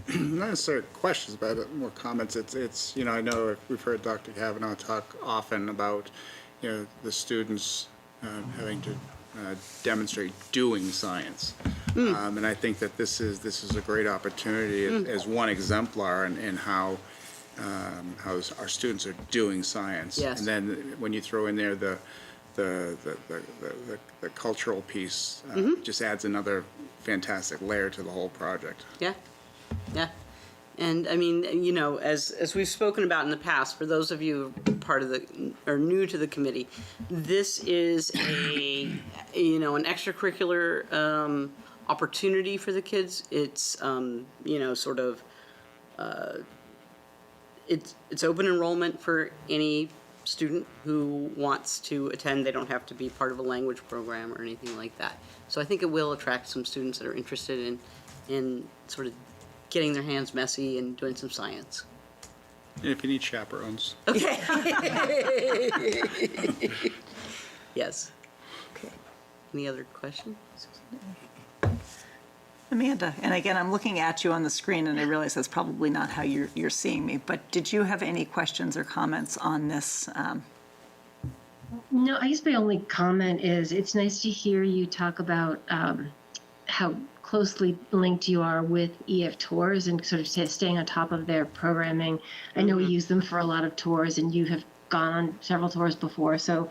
Not necessarily questions, but more comments. It's you know, I know we've heard Dr. Kavanaugh talk often about, you know, the students having to demonstrate doing science. And I think that this is a great opportunity as one exemplar in how our students are doing science. Yes. And then when you throw in there the cultural piece, just adds another fantastic layer to the whole project. Yeah, yeah. And I mean, you know, as we've spoken about in the past, for those of you part of or new to the committee, this is an extracurricular opportunity for the kids. It's you know, sort of it's open enrollment for any student who wants to attend. They don't have to be part of a language program or anything like that. So I think it will attract some students that are interested in sort of getting their hands messy and doing some science. And if you need chaperones. Okay. Yes. Okay. Any other questions? Amanda, and again, I'm looking at you on the screen, and I realize that's probably not how you're seeing me, but did you have any questions or comments on this? No, I guess my only comment is it's nice to hear you talk about how closely linked you are with EF Tours and sort of staying on top of their programming. I know we use them for a lot of tours, and you have gone on several tours before, so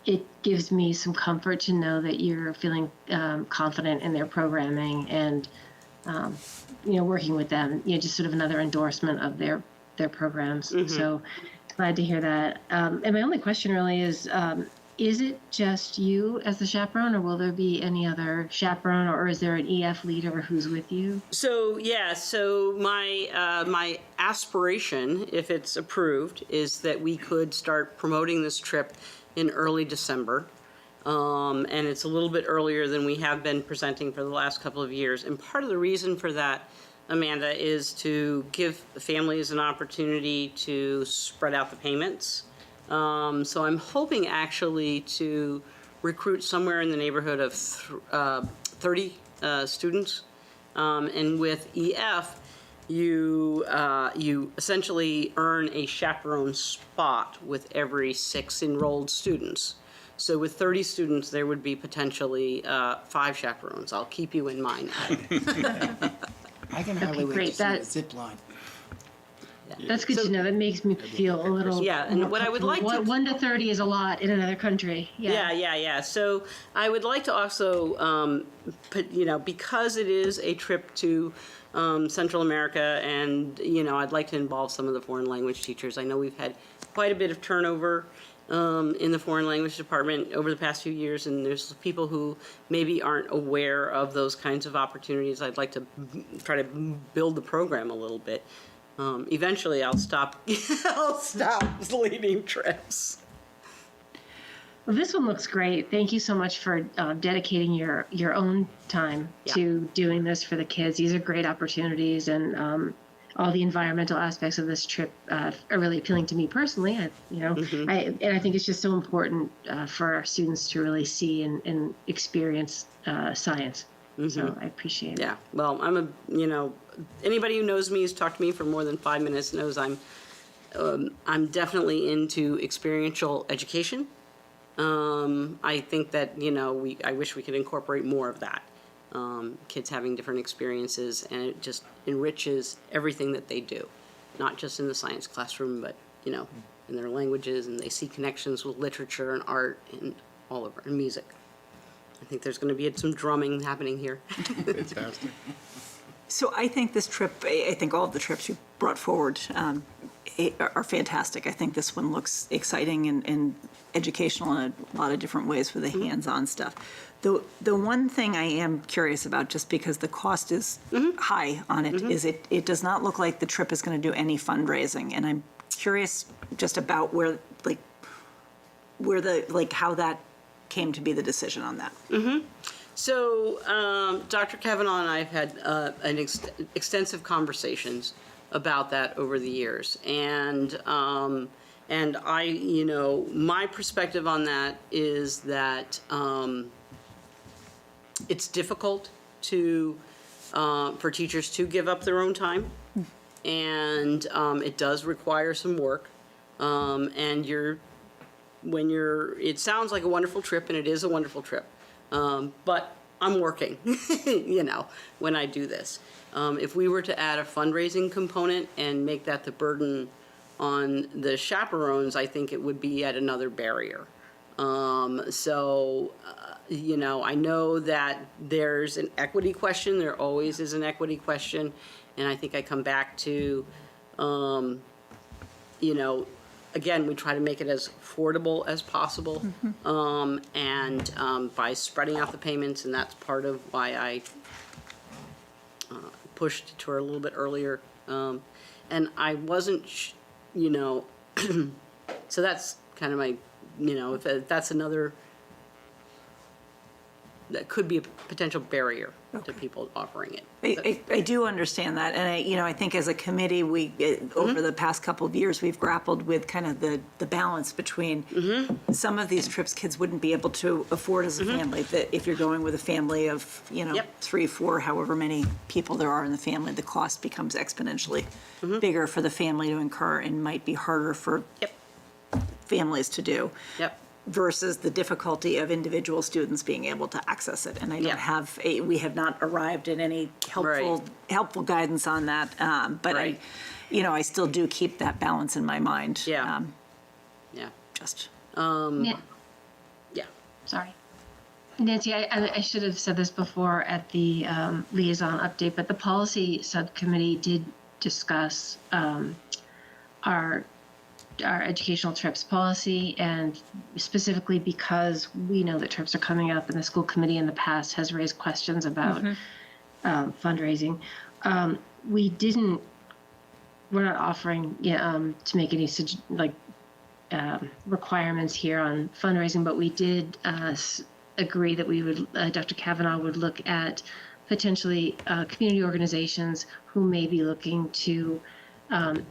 it gives me some comfort to know that you're feeling confident in their programming and, you know, working with them, you know, just sort of another endorsement of their programs. So glad to hear that. And my only question really is, is it just you as the chaperone, or will there be any other chaperone, or is there an EF leader who's with you? So my aspiration, if it's approved, is that we could start promoting this trip in early December. And it's a little bit earlier than we have been presenting for the last couple of years. And part of the reason for that, Amanda, is to give families an opportunity to spread out the payments. So I'm hoping actually to recruit somewhere in the neighborhood of 30 students. And with EF, you essentially earn a chaperone spot with every 6 enrolled students. So with 30 students, there would be potentially 5 chaperones. I'll keep you in mind. I can hardly wait great. to see the That- zip line. That's good to know. That makes me feel a little. Yeah, and what I would like to- 1 to 30 is a lot in another country. Yeah. So I would like to also, because it is a trip to Central America, and, I'd like to involve some of the foreign language teachers. I know we've had quite a bit of turnover in the foreign language department over the past few years, and there's people who maybe aren't aware of those kinds of opportunities. I'd like to try to build the program a little bit. Eventually, I'll stop. I'll stop leading trips. Well, this one looks great. Thank you so much for dedicating your own time to doing this for the kids. These are great opportunities, and all the environmental aspects of this trip are really appealing to me personally. I think it's just so important for our students to really see and experience science. So I appreciate it. Yeah, well, anybody who knows me, who's talked to me for more than 5 minutes, knows I'm definitely into experiential education. I think that, I wish we could incorporate more of that. Kids having different experiences, and it just enriches everything that they do, not just in the science classroom, but, in their languages, and they see connections with literature and art and all over, and music. I think there's going to be some drumming happening here. Fantastic. So I think this trip, I think all of the trips you brought forward are fantastic. I think this one looks exciting and educational in a lot of different ways with the hands-on stuff. The one thing I am curious about, just because the cost is high on it, is it does not look like the trip is going to do any fundraising. And I'm curious just about how that came to be the decision on that. So, Dr. Kavanaugh and I have had extensive conversations about that over the years, and I, my perspective on that is that it's difficult for teachers to give up their own time, and it does require some work, and it sounds like a wonderful trip, and it is a wonderful trip. But I'm working, when I do this. If we were to add a fundraising component and make that the burden on the chaperones, I think it would be at another barrier. I know that there's an equity question. There always is an equity question. And I think I come back to, again, we try to make it as affordable as possible, and by spreading out the payments, and that's part of why I pushed to her a little bit earlier. And I wasn't, so that's kind of my, if that's another, that could be a potential barrier to people offering it. I do understand that, and I think as a committee, over the past couple of years, we've grappled with kind of the balance between some of these trips kids wouldn't be able to afford as a family. That if you're going with a family of 3, 4, however many people there are in the family, the cost becomes exponentially bigger for the family to incur, and might be harder for families to do. Versus the difficulty of individual students being able to access it. And I don't we have not arrived at any helpful guidance on that. But I still do keep that balance in my mind. Just. Sorry. Nancy, I should have said this before at the liaison update, but the policy subcommittee did discuss our our educational trips policy, and specifically because we know that trips are coming up, and the school committee in the past has raised questions about fundraising. We're not offering to make any requirements here on fundraising, but we did agree that we would, Dr. Kavanaugh would look at potentially community organizations who may be looking to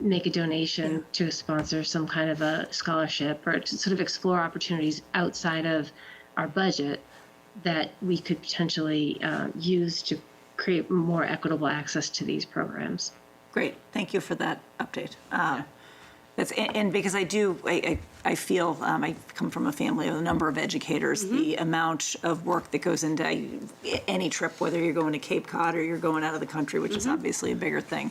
make a donation to sponsor some kind of a scholarship, or to sort of explore opportunities outside of our budget that we could potentially use to create more equitable access to these programs. Great, thank you for that update. And because I feel, I come from a family of a number of educators, the amount of work that goes into any trip, whether you're going to Cape Cod or you're going out of the country, which is obviously a bigger thing.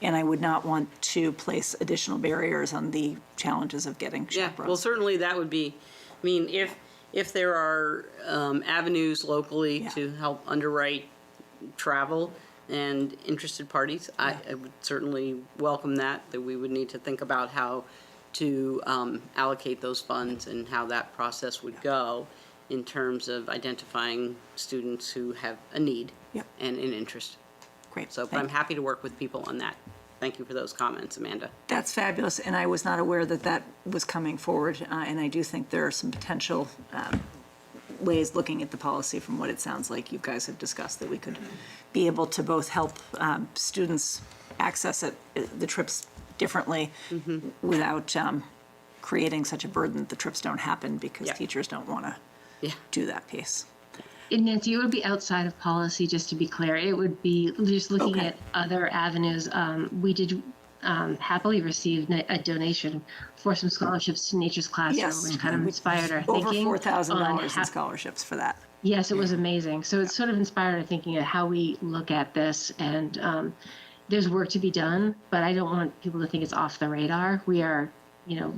And I would not want to place additional barriers on the challenges of getting Yeah, chaperones. well, certainly that would be, I mean, if there are avenues locally Yeah. to help underwrite travel and interested parties, I would certainly welcome that we would need to think about how to allocate those funds and how that process would go in terms of identifying students who have a need Yep. and an interest. Great. So, but thank I'm happy to work with people on that. Thank you for those comments, Amanda. That's fabulous, and I was not aware that that was coming forward, and I do think there are some potential ways, looking at the policy from what it sounds like you guys have discussed, that we could be able to both help students access the trips differently without creating such a burden that the trips don't happen because Yeah. teachers don't want to Yeah. do that piece. And Nancy, it would be outside of policy, just to be clear. It would be just looking Okay. at other avenues. We did happily receive a donation for some scholarships to Nature's Classroom, Yes. which kind of inspired our Over thinking. $4,000 on in scholarships for that. Yes, it was amazing. So it sort of inspired our thinking of how we look at this. And there's work to be done, but I don't want people to think it's off the radar. We are,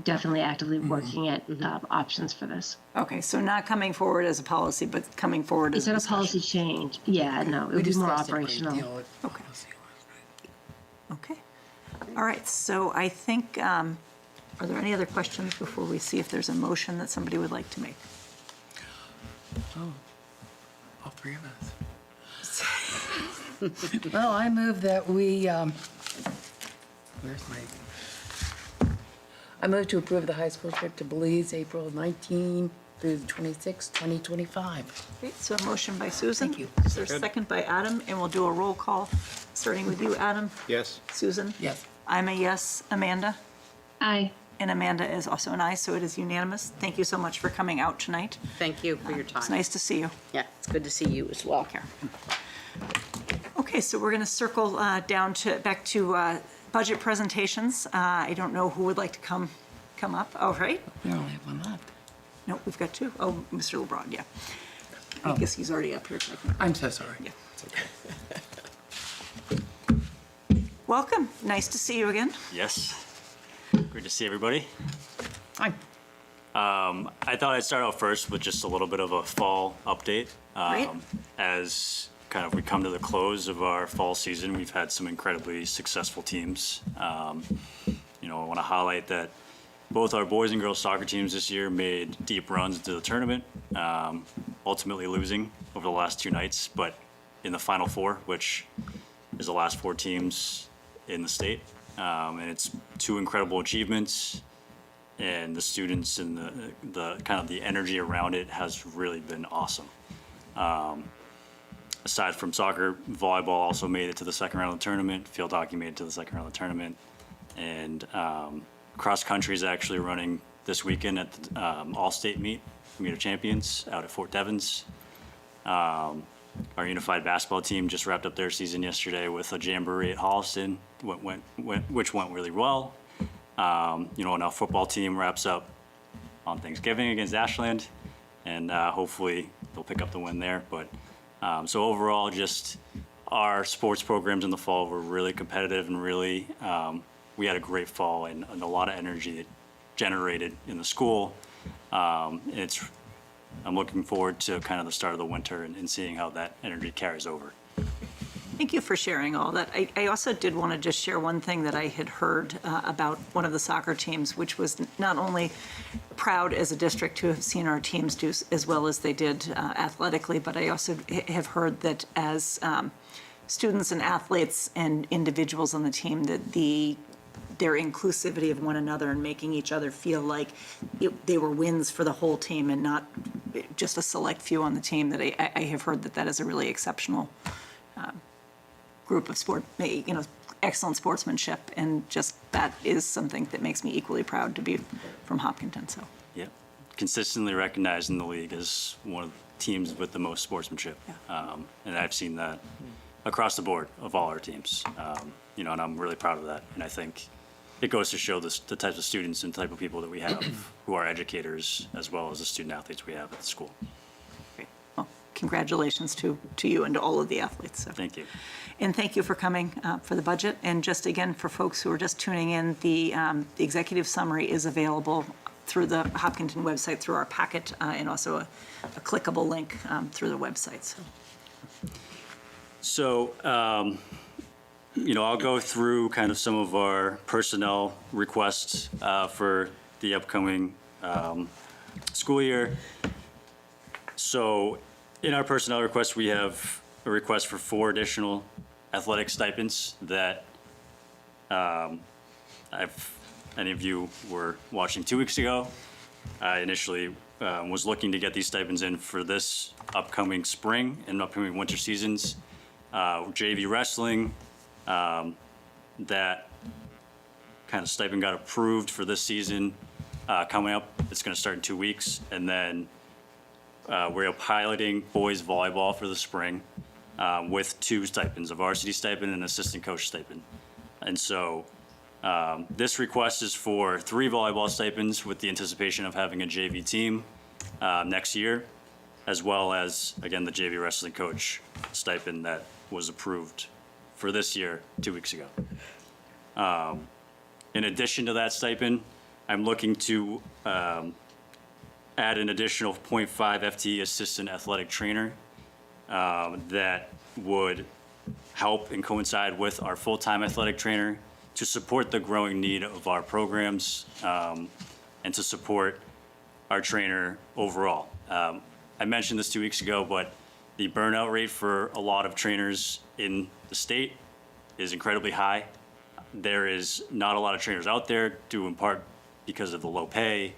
definitely actively working at options for this. Okay, so not coming forward as a policy, but coming forward as a Instead of discussion. policy change, yeah, no, it would be more operational. Okay. Okay. All right, so I think, are there any other questions before we see if there's a motion that somebody would like to make? All three of us. Well, I move that we, I move to approve the high school trip to Belize, April 19 through 26, 2025. Okay, so a motion by Susan. Thank you. Is there a second by Adam? And we'll do a roll call, starting with you, Adam. Yes? Susan? Yes. I'm a yes. Amanda? Aye. And Amanda is also an aye, so it is unanimous. Thank you so much for coming out tonight. Thank you for your time. It's nice to see you. Yeah, it's good to see you as well. Okay, so we're going to circle back to budget presentations. I don't know who would like to come up. All right. We only have one left. No, we've got two. Oh, Mr. LeBron, yeah. I guess he's already up here. I'm so sorry. Yeah. Welcome. Nice to see you again. Yes. Great to see everybody. Hi. I thought I'd start out first with just a little bit of a fall update. Great. As kind of we come to the close of our fall season, we've had some incredibly successful teams. I want to highlight that both our boys and girls soccer teams this year made deep runs into the tournament, ultimately losing over the last two nights, but in the Final Four, which is the last four teams in the state. And it's two incredible achievements, and the students and the kind of the energy around it has really been awesome. Aside from soccer, volleyball also made it to the second round of the tournament. Field hockey made it to the second round of the tournament, and cross country is actually running this weekend at the All-State meet of Champions out at Fort Devens. Our unified basketball team just wrapped up their season yesterday with a jamboree at Holliston, which went really well. And our football team wraps up on Thanksgiving against Ashland, and hopefully they'll pick up the win there. But so overall, just our sports programs in the fall were really competitive, and really we had a great fall and a lot of energy that generated in the school. I'm looking forward to kind of the start of the winter and seeing how that energy carries over. Thank you for sharing all that. I also did want to just share one thing that I had heard about one of the soccer teams, which was not only proud as a district to have seen our teams do as well as they did athletically, but I also have heard that as students and athletes and individuals on the team, that their inclusivity of one another and making each other feel like they were wins for the whole team and not just a select few on the team, that I have heard that is a really exceptional group of excellent sportsmanship, and just that is something that makes me equally proud to be from Hopkinton, so. Yeah, consistently recognized in the league as one of the teams with the most sportsmanship. And I've seen that across the board of all our teams, and I'm really proud of that. And I think it goes to show the types of students and type of people that we have who are educators as well as the student athletes we have at the school. Great. Well, congratulations to you and to all of the athletes. So. Thank you. And thank you for coming for the budget. And just again, for folks who are just tuning in, the executive summary is available through the Hopkinton website, through our packet, and also a clickable link through the website. So, I'll go through kind of some of our personnel requests for the upcoming school year. So, in our personnel request, we have a request for 4 additional athletic stipends that any of you were watching 2 weeks ago. I initially was looking to get these stipends in for this upcoming spring and upcoming winter seasons. JV wrestling, that kind of stipend got approved for this season coming up. It's going to start in 2 weeks. And then we're piloting boys volleyball for the spring with 2 stipends, a varsity stipend and an assistant coach stipend. And so this request is for 3 volleyball stipends with the anticipation of having a JV team next year, as well as, again, the JV wrestling coach stipend that was approved for this year 2 weeks ago. In addition to that stipend, I'm looking to add an additional 0.5 FTE assistant athletic trainer that would help and coincide with our full-time athletic trainer to support the growing need of our programs and to support our trainer overall. I mentioned this 2 weeks ago, but the burnout rate for a lot of trainers in the state is incredibly high. There is not a lot of trainers out there, due in part because of the low pay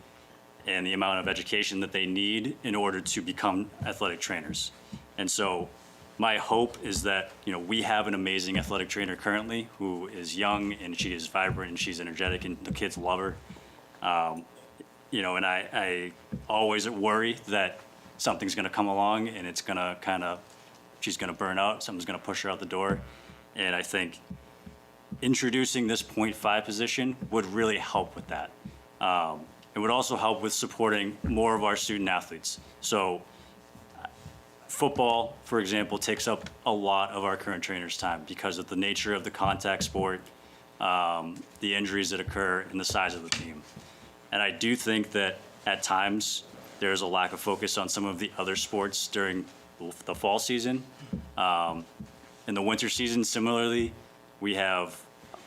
and the amount of education that they need in order to become athletic trainers. And so my hope is that, we have an amazing athletic trainer currently who is young and she is vibrant and she's energetic and the kids love her. And I always worry that something's going to come along and it's going to she's going to burn out, something's going to push her out the door. And I think introducing this 0.5 position would really help with that. It would also help with supporting more of our student athletes. So football, for example, takes up a lot of our current trainers' time because of the nature of the contact sport, the injuries that occur, and the size of the team. And I do think that at times there's a lack of focus on some of the other sports during the fall season. In the winter season, similarly, we have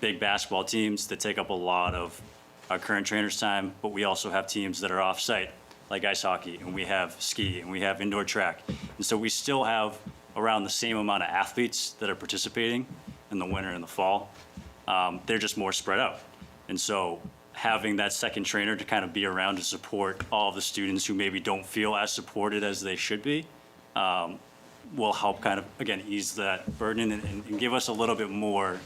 big basketball teams that take up a lot of our current trainers' time, but we also have teams that are off-site, like ice hockey, and we have ski, and we have indoor track. And so we still have around the same amount of athletes that are participating in the winter and the fall. They're just more spread out. And so having that second trainer to kind of be around to support all of the students who maybe don't feel as supported as they should be will help kind of, again, ease that burden and give us a little bit more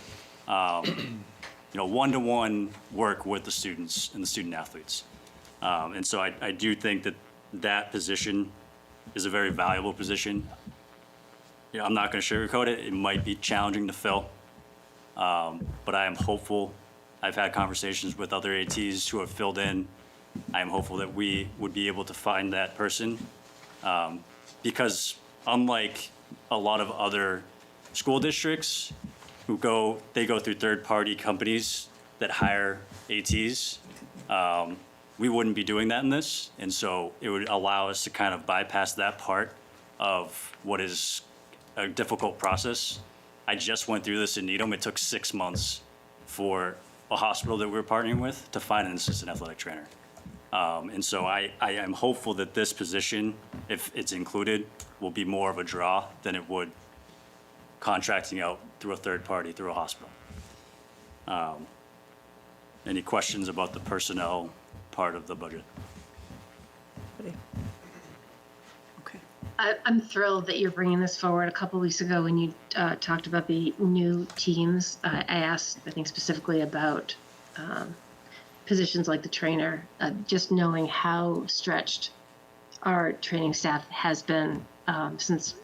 one-to-one work with the students and the student athletes. And so I do think that position is a very valuable position. I'm not going to sugarcoat it. It might be challenging to fill, but I am hopeful. I've had conversations with other ATs who have filled in. I am hopeful that we would be able to find that person because unlike a lot of other school districts who go through third-party companies that hire ATs, we wouldn't be doing that in this. And so it would allow us to kind of bypass that part of what is a difficult process I just went through this in Needham. It took 6 months for a hospital that we were partnering with to find an assistant athletic trainer. And so I am hopeful that this position, if it's included, will be more of a draw than it would contracting out through a third party, through a hospital. Any questions about the personnel part of the budget? Okay. I'm thrilled that you're bringing this forward. A couple weeks ago, when you talked about the new teams, I asked, I think specifically about positions like the trainer, just knowing how stretched our training staff has been since,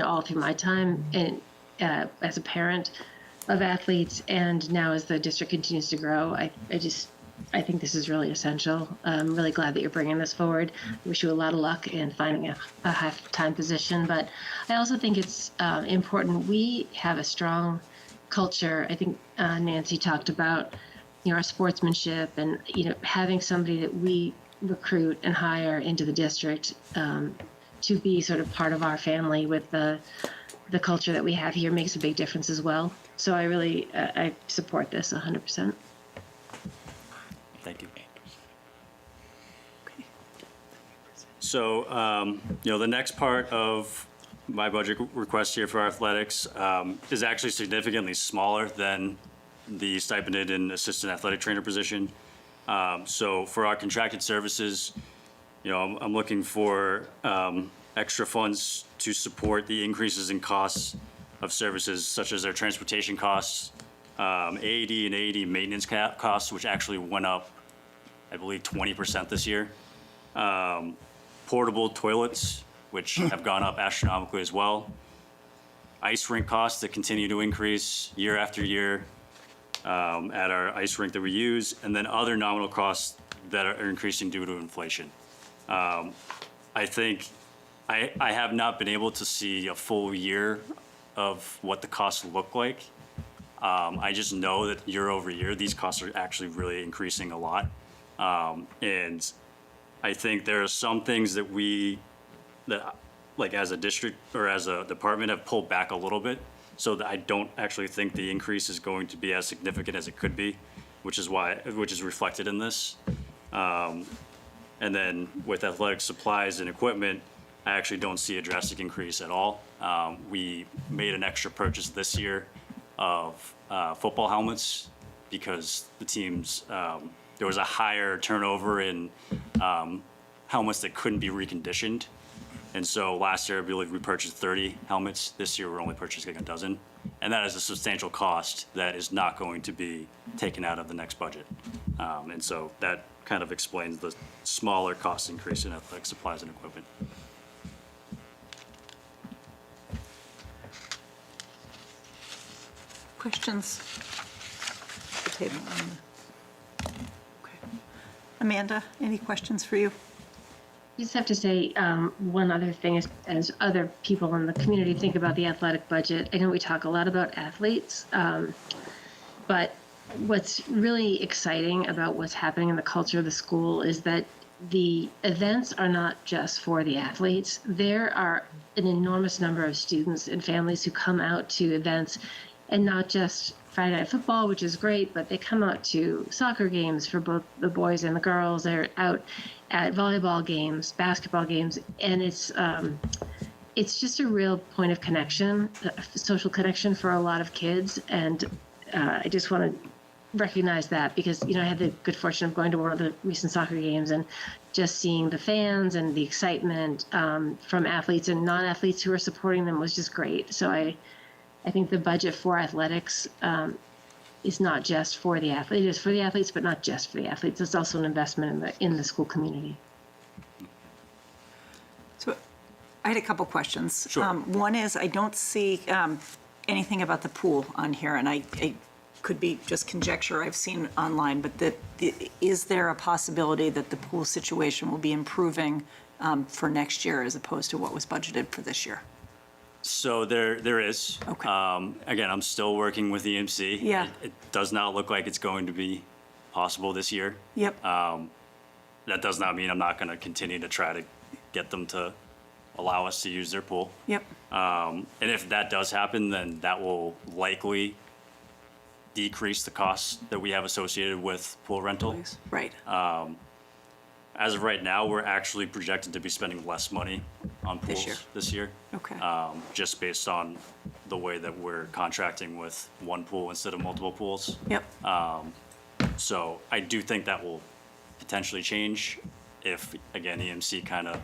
all through my time and as a parent of athletes, and now as the district continues to grow, I think this is really essential. I'm really glad that you're bringing this forward. I wish you a lot of luck in finding a half-time position, but I also think it's important. We have a strong culture. I think Nancy talked about, our sportsmanship and, having somebody that we recruit and hire into the district to be sort of part of our family with the culture that we have here makes a big difference as well. So I really, I support this 100%. Thank you. So, the next part of my budget request here for athletics is actually significantly smaller than the stipended and assistant athletic trainer position. So for our contracted services, I'm looking for extra funds to support the increases in costs of services such as our transportation costs, AED and AED maintenance costs, which actually went up, I believe, 20% this year. Portable toilets, which have gone up astronomically as well. Ice rink costs that continue to increase year after year at our ice rink that we use, and then other nominal costs that are increasing due to inflation. I think I have not been able to see a full year of what the costs look like. I just know that year over year, these costs are actually really increasing a lot. And I think there are some things that like as a district or as a department have pulled back a little bit, so that I don't actually think the increase is going to be as significant as it could be, which is reflected in this. And then with athletic supplies and equipment, I actually don't see a drastic increase at all. We made an extra purchase this year of football helmets because the teams, there was a higher turnover in helmets that couldn't be reconditioned. And so last year, I believe we purchased 30 helmets. This year, we're only purchasing a dozen. And that is a substantial cost that is not going to be taken out of the next budget. And so that kind of explains the smaller cost increase in athletic supplies and equipment. Questions? The table. Okay. Amanda, any questions for you? I just have to say one other thing is, as other people in the community think about the athletic budget, I know we talk a lot about athletes, but what's really exciting about what's happening in the culture of the school is that the events are not just for the athletes. There are an enormous number of students and families who come out to events, and not just Friday Night Football, which is great, but they come out to soccer games for both the boys and the girls. They're out at volleyball games, basketball games, and it's just a real point of connection, a social connection for a lot of kids. And I just want to recognize that because, I had the good fortune of going to one of the recent soccer games and just seeing the fans and the excitement from athletes and non-athletes who are supporting them was just great. So I think the budget for athletics is not just for the athletes. It is for the athletes, but not just for the athletes. It's also an investment in the school community. So I had a couple questions. Sure. One is I don't see anything about the pool on here, and I could be just conjecture I've seen online, but is there a possibility that the pool situation will be improving for next year as opposed to what was budgeted for this year? So there is. Okay. Again, I'm still working with EMC. Yeah. It does not look like it's going to be possible this year. Yep. That does not mean I'm not going to continue to try to get them to allow us to use their pool. Yep. And if that does happen, then that will likely decrease the costs that we have associated with pool rental. Right. As of right now, we're actually projected to be spending less money on This year. pools this year. Okay. Just based on the way that we're contracting with one pool instead of multiple pools. Yep. So I do think that will potentially change if, again, EMC kind of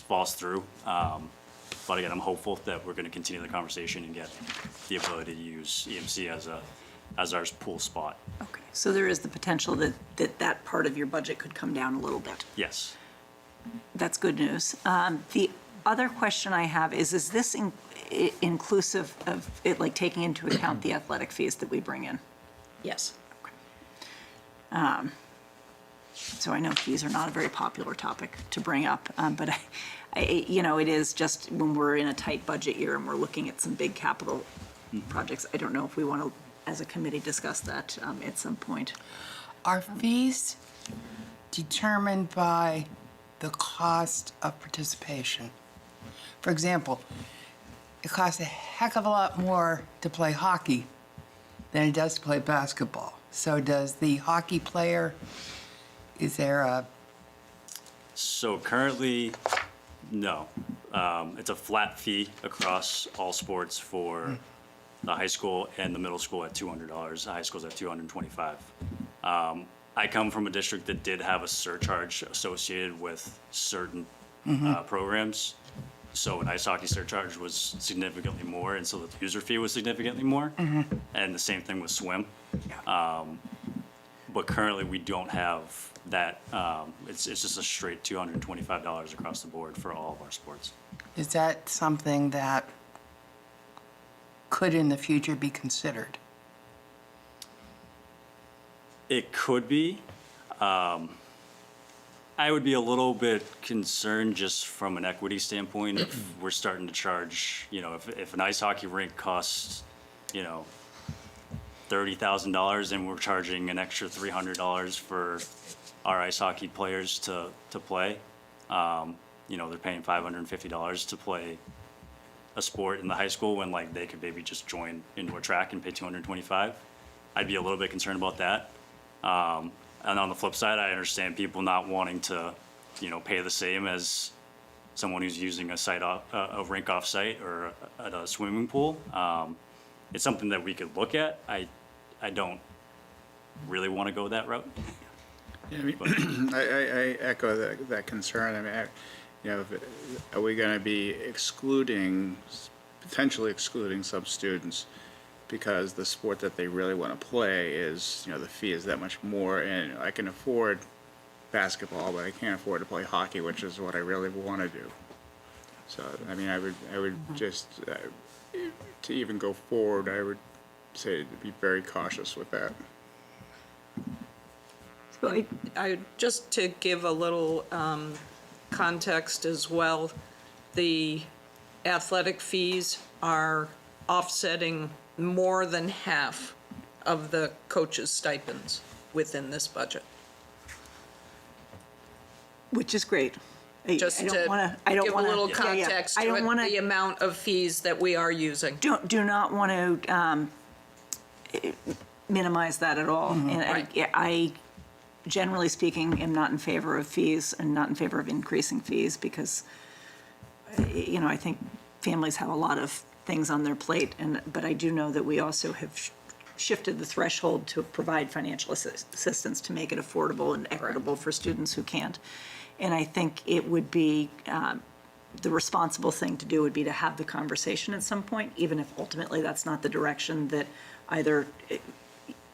falls through. But again, I'm hopeful that we're going to continue the conversation and get the ability to use EMC as our pool spot. Okay. So there is the potential that part of your budget could come down a little bit. Yes. That's good news. The other question I have is this inclusive of it, like taking into account the athletic fees that we bring in? Yes. So I know fees are not a very popular topic to bring up, but it is just when we're in a tight budget year and we're looking at some big capital projects. I don't know if we want to, as a committee, discuss that at some point. Are fees determined by the cost of participation? For example, it costs a heck of a lot more to play hockey than it does to play basketball. So does the hockey player, is there a, So currently, no. It's a flat fee across all sports for the high school and the middle school at $200. The high school's at $225. I come from a district that did have a surcharge associated with certain programs. So an ice hockey surcharge was significantly more, and so the user fee was significantly more. And the same thing with swim. But currently, we don't have that. It's just a straight $225 across the board for all of our sports. is that something that could in the future be considered? It could be. I would be a little bit concerned just from an equity standpoint if we're starting to charge, if an ice hockey rink costs, $30,000 and we're charging an extra $300 for our ice hockey players to play. They're paying $550 to play a sport in the high school when they could maybe just join indoor track and pay $225. I'd be a little bit concerned about that. And on the flip side, I understand people not wanting to, pay the same as someone who's using a rink off site or at a swimming pool. It's something that we could look at. I don't really want to go that route. Yeah, I echo that concern. Are we going to be potentially excluding some students because the sport that they really want to play is, the fee is that much more, and I can afford basketball, but I can't afford to play hockey, which is what I really want to do. So, I would just, to even go forward, I would say to be very cautious with that. So Just to give a little context as well, the athletic fees are offsetting more than half of the coaches' stipends within this budget. which is great. Just to give a little context to the amount of fees that we are using. Do not want to minimize that at all. And Right. I, generally speaking, am not in favor of fees and not in favor of increasing fees because, I think families have a lot of things on their plate. But I do know that we also have shifted the threshold to provide financial assistance to make it affordable and equitable for students who can't. And I think it would be, the responsible thing to do would be to have the conversation at some point, even if ultimately that's not the direction that either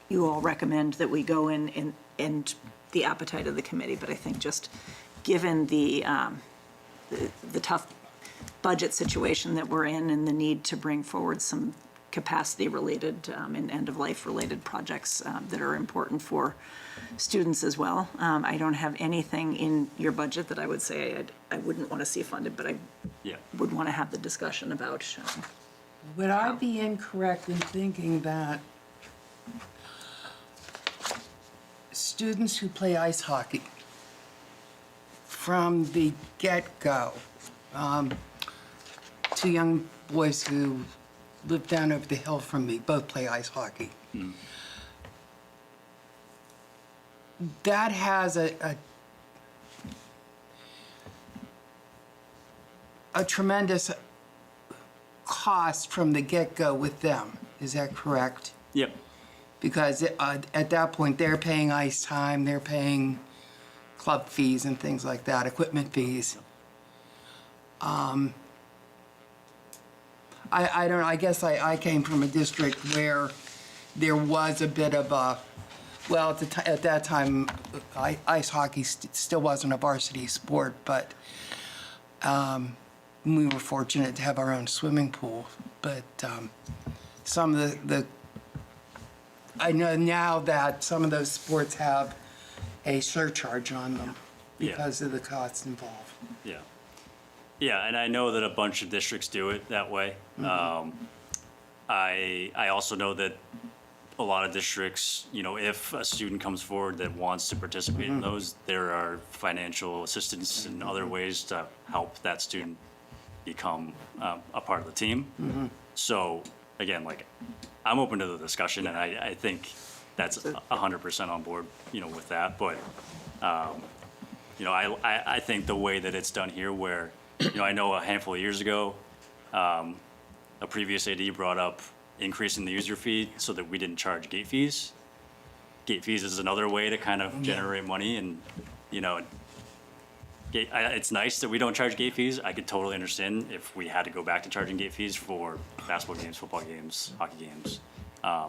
you all recommend that we go in and the appetite of the committee. But I think just given the tough budget situation that we're in and the need to bring forward some capacity-related and end-of-life-related projects that are important for students as well. I don't have anything in your budget that I would say I wouldn't want to see funded, but I would want to have the discussion about. Would I be incorrect in thinking that students who play ice hockey from the get-go Two young boys who live down over the hill from me, both play ice hockey. That has a tremendous cost from the get-go with them. Is that correct? Yep. Because at that point, they're paying ice time, they're paying club fees and things like that, equipment fees. I don't know, I guess I came from a district where there was a bit of a, well, at that time, ice hockey still wasn't a varsity sport, but we were fortunate to have our own swimming pool. But some of the I know now that some of those sports have a surcharge on them Yeah. because of the costs involved. Yeah. Yeah, and I know that a bunch of districts do it that way. I also know that a lot of districts, you know, if a student comes forward that wants to participate in those, there are financial assistance and other ways to help that student become a part of the team. So again, like, I'm open to the discussion, and I think that's 100% on board, you know, with that. But, you know, I think the way that it's done here where, you know, I know a handful of years ago, a previous AD brought up increasing the user fee so that we didn't charge gate fees. Gate fees is another way to kind of generate money, and, you know, it's nice that we don't charge gate fees. I could totally understand if we had to go back to charging gate fees for basketball games, football games, hockey games.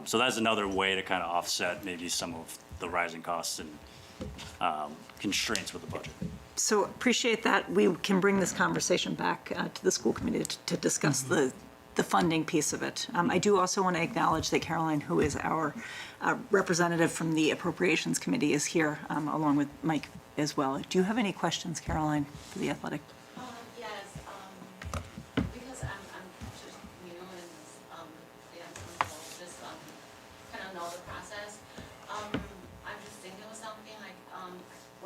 So that's another way to kind of offset maybe some of the rising costs and constraints with the budget. So appreciate that. We can bring this conversation back to the school committee to discuss the funding piece of it. I do also want to acknowledge that Caroline, who is our representative from the Appropriations Committee, is here, along with Mike as well. Do you have any questions, Caroline, for the athletic? Yes, because I'm just new in this, just kind of know the process. I'm just thinking of something like,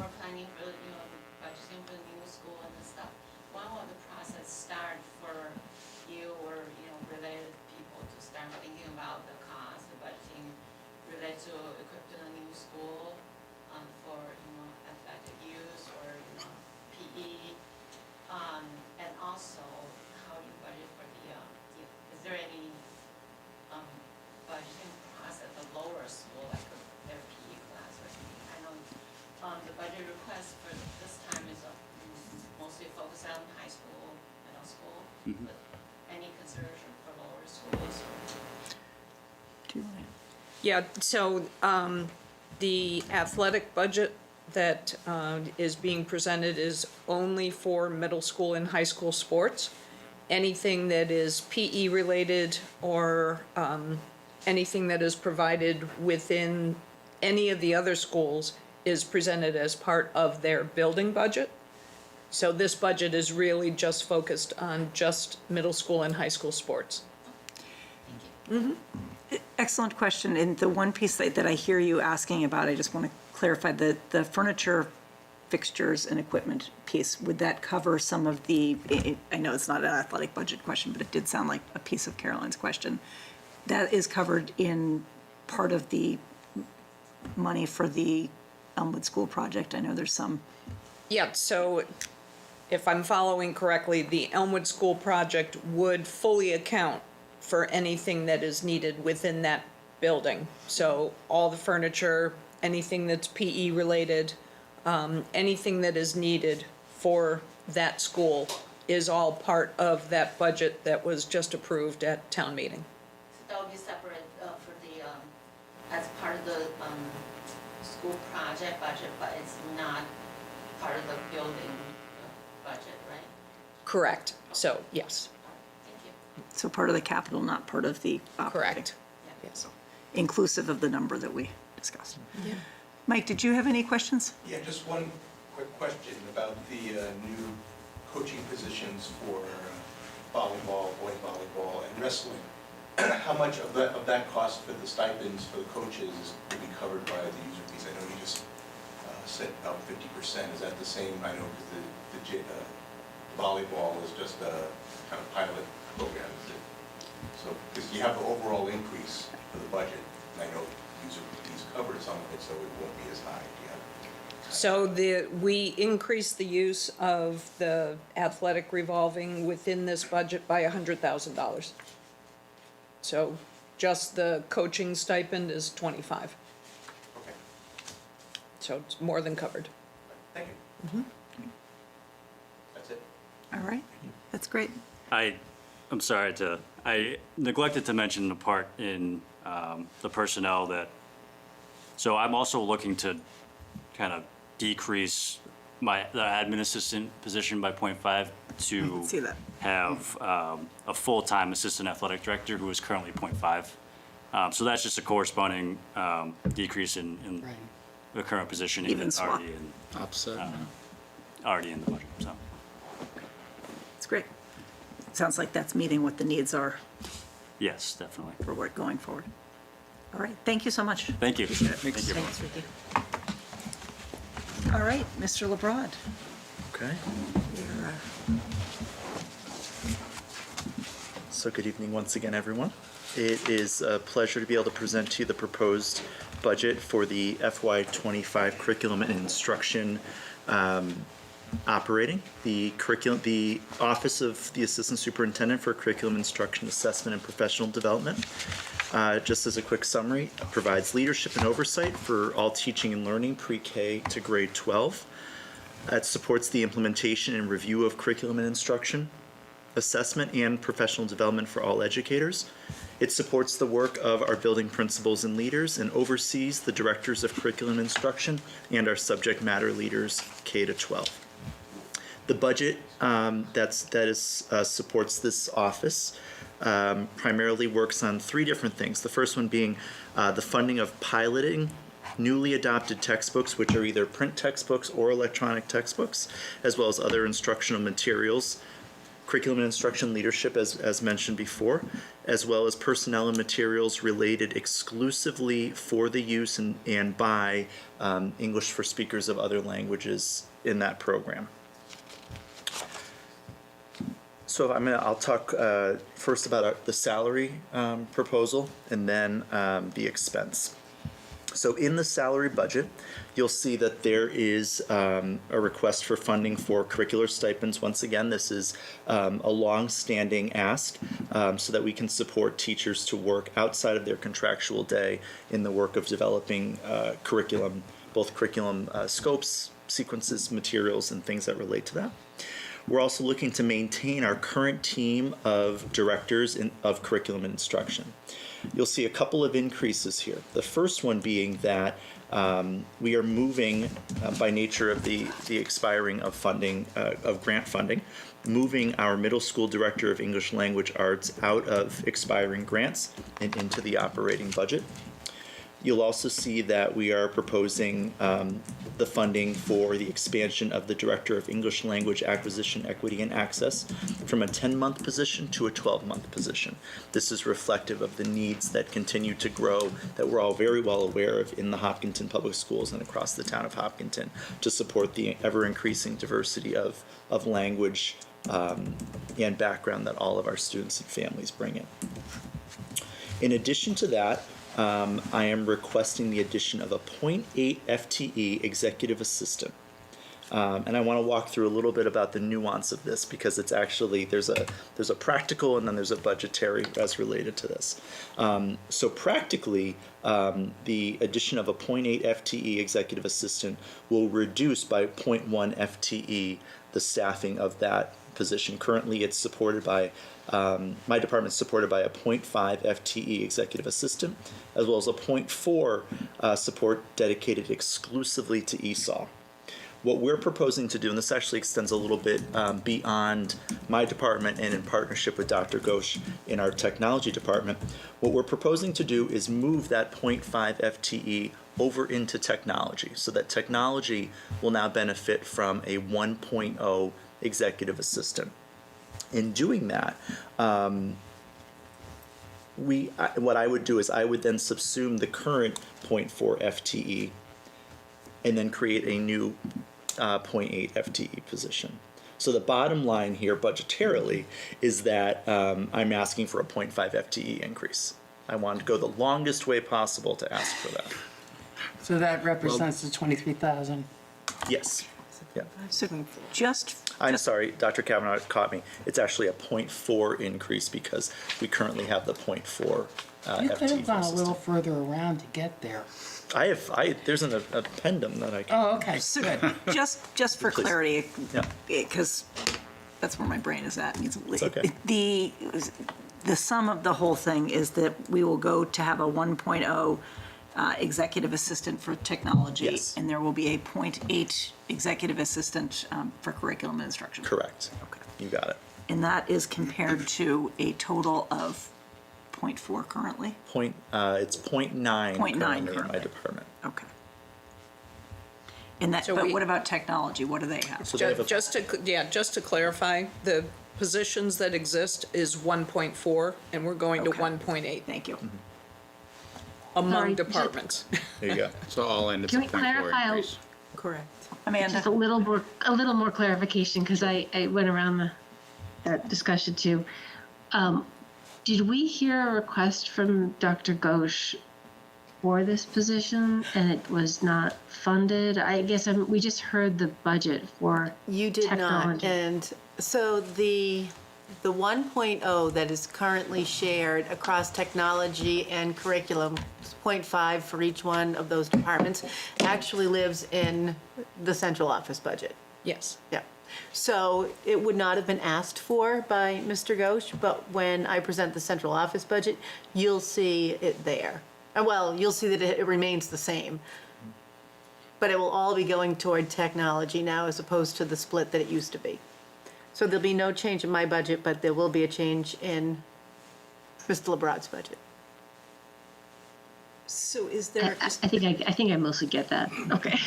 we're planning for, you know, budgeting for the new school and this stuff. When will the process start for you or, you know, related people to start thinking about the cost, the budgeting related to equipping a new school, for, you know, athletic use or, you know, PE? And also, how do you budget for is there any budgeting process at the lower school, like their PE class or something? I know the budget request for this time is mostly focused on high school, middle school, but any consideration for lower schools? Do you want to? Yeah, so the athletic budget that is being presented is only for middle school and high school sports. Anything that is PE related or anything that is provided within any of the other schools is presented as part of their building budget. So this budget is really just focused on just middle school and high school sports. Excellent question. And the one piece that I hear you asking about, I just want to clarify, the furniture, fixtures, and equipment piece, would that cover some of the, I know it's not an athletic budget question, but it did sound like a piece of Caroline's question. That is covered in part of the money for the Elmwood School project. I know there's some. Yeah, so if I'm following correctly, the Elmwood School project would fully account for anything that is needed within that building. So all the furniture, anything that's PE related, anything that is needed for that school is all part of that budget that was just approved at town meeting. So that will be separate for the, as part of the school project budget, but it's not part of the building budget, right? Correct. So, yes, Thank you. So part of the capital, not part of the operating. correct. Yes. Inclusive of the number that we discussed. Mike, did you have any questions? Yeah, just one quick question about the new coaching positions for volleyball, boy volleyball, and wrestling. How much of that cost for the stipends for the coaches will be covered by the user fees? I know you just said about 50%. Is that the same? I know because the volleyball as just a kind of pilot program? Is it, so, because you have the overall increase for the budget, and I know these covered some of it, so it won't be as high. Yeah. So we increased the use of the athletic revolving within this budget by $100,000. So just the coaching stipend is 25. Okay, So it's more than covered. thank you. That's it. All right, that's great. I'm sorry I neglected to mention the part in the personnel that, so I'm also looking to kind of decrease the admin assistant position by 0.5 to see that. have a full-time assistant athletic director who is currently 0.5. So that's just a corresponding decrease in the current position, Even swap. already in the budget, so. It's great. Sounds like that's meeting what the needs are Yes, definitely. for work going forward. All right, thank you so much. Thank you. Thank you. Thanks, Vicki. All right, Mr. LeBrod. Okay. So good evening once again, everyone. It is a pleasure to be able to present to you the proposed budget for the FY25 curriculum and instruction operating. The Office of the Assistant Superintendent for Curriculum Instruction Assessment and Professional Development, just as a quick summary, provides leadership and oversight for all teaching and learning pre-K to grade 12. It supports the implementation and review of curriculum and instruction, assessment and professional development for all educators. It supports the work of our building principals and leaders and oversees the directors of curriculum instruction and our subject matter leaders K to 12. The budget supports this office primarily works on three different things. The first one being the funding of piloting newly adopted textbooks, which are either print textbooks or electronic textbooks, as well as other instructional materials, curriculum and instruction leadership, as mentioned before, as well as personnel and materials related exclusively for the use and by English for speakers of other languages in that program. So I'll talk first about the salary proposal and then the expense. So in the salary budget, you'll see that there is a request for funding for curricular stipends. Once again, this is a long-standing ask so that we can support teachers to work outside of their contractual day in the work of developing curriculum, both curriculum scopes, sequences, materials, and things that relate to that. We're also looking to maintain our current team of directors of curriculum and instruction. You'll see a couple of increases here. The first one being that we are moving, by nature of the expiring of funding, of grant funding, moving our middle school director of English Language Arts out of expiring grants and into the operating budget. You'll also see that we are proposing the funding for the expansion of the Director of English Language Acquisition, Equity, and Access from a 10-month position to a 12-month position. This is reflective of the needs that continue to grow that we're all very well aware of in the Hopkinton Public Schools and across the town of Hopkinton to support the ever-increasing diversity of language and background that all of our students and families bring in. In addition to that, I am requesting the addition of a 0.8 FTE executive assistant. And I want to walk through a little bit about the nuance of this because it's actually, there's a practical and then there's a budgetary as related to this. So practically, the addition of a 0.8 FTE executive assistant will reduce by 0.1 FTE the staffing of that position. Currently, it's supported by, my department's supported by a 0.5 FTE executive assistant, as well as a 0.4 support dedicated exclusively to ESOL. What we're proposing to do, and this actually extends a little bit beyond my department and in partnership with Dr. Ghosh in our technology department, what we're proposing to do is move that 0.5 FTE over into technology so that technology will now benefit from a 1.0 executive assistant. In doing that, what I would do is I would then subsume the current 0.4 FTE and then create a new 0.8 FTE position. So the bottom line here budgetarily is that I'm asking for a 0.5 FTE increase. I wanted to go the longest way possible to ask for that. So that represents the 23,000. Yes. Yeah. So just, I'm sorry, Dr. Kavanaugh caught me. It's actually a 0.4 increase because we currently have the 0.4 You could FTE have gone a for little assistant. further around to get there. There's an addendum that I can. Oh, okay, so good. just for Please. clarity, Yeah. because that's where my brain is at. It's okay. The sum of the whole thing is that we will go to have a 1.0 executive assistant for technology. Yes. And there will be a 0.8 executive assistant for curriculum and instruction. Correct. Okay. You got it. And that is compared to a total of 0.4 currently? It's 0.9 0.9 currently in my currently. department. Okay. And that, So but we- what about technology? What do they have? So they have a, Just to clarify, the positions that exist is 1.4, and we're going to Okay. 1.8 Thank you. among Sorry, departments. there you go. So all in, it's a Can we 0.4 clarify increase. Correct. Amanda? Just a little more clarification, because I went around that discussion too. Did we hear a request from Dr. Ghosh for this position and it was not funded? I guess we just heard the budget for You did not, technology. and so the 1.0 that is currently shared across technology and curriculum, 0.5 for each one of those departments, actually lives in the central office budget. Yes. Yeah. So it would not have been asked for by Mr. Ghosh, but when I present the central office budget, you'll see it there. Well, you'll see that it remains the same. But it will all be going toward technology now as opposed to the split that it used to be. So there'll be no change in my budget, but there will be a change in Mr. LeBrod's budget. So is there, I think I mostly get that. Okay.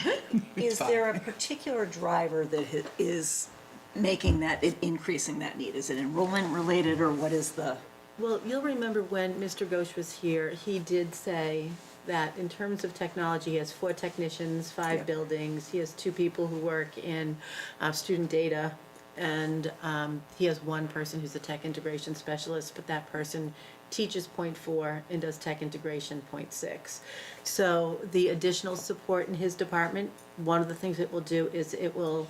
is there a particular driver that is making that, increasing that need? Is it enrollment related or what is the? Well, you'll remember when Mr. Ghosh was here, he did say that in terms of technology, he has 4 technicians, 5 buildings. He has 2 people who work in student data, and he has 1 person who's a tech integration specialist, but that person teaches 0.4 and does tech integration 0.6. So the additional support in his department, one of the things it will do is it will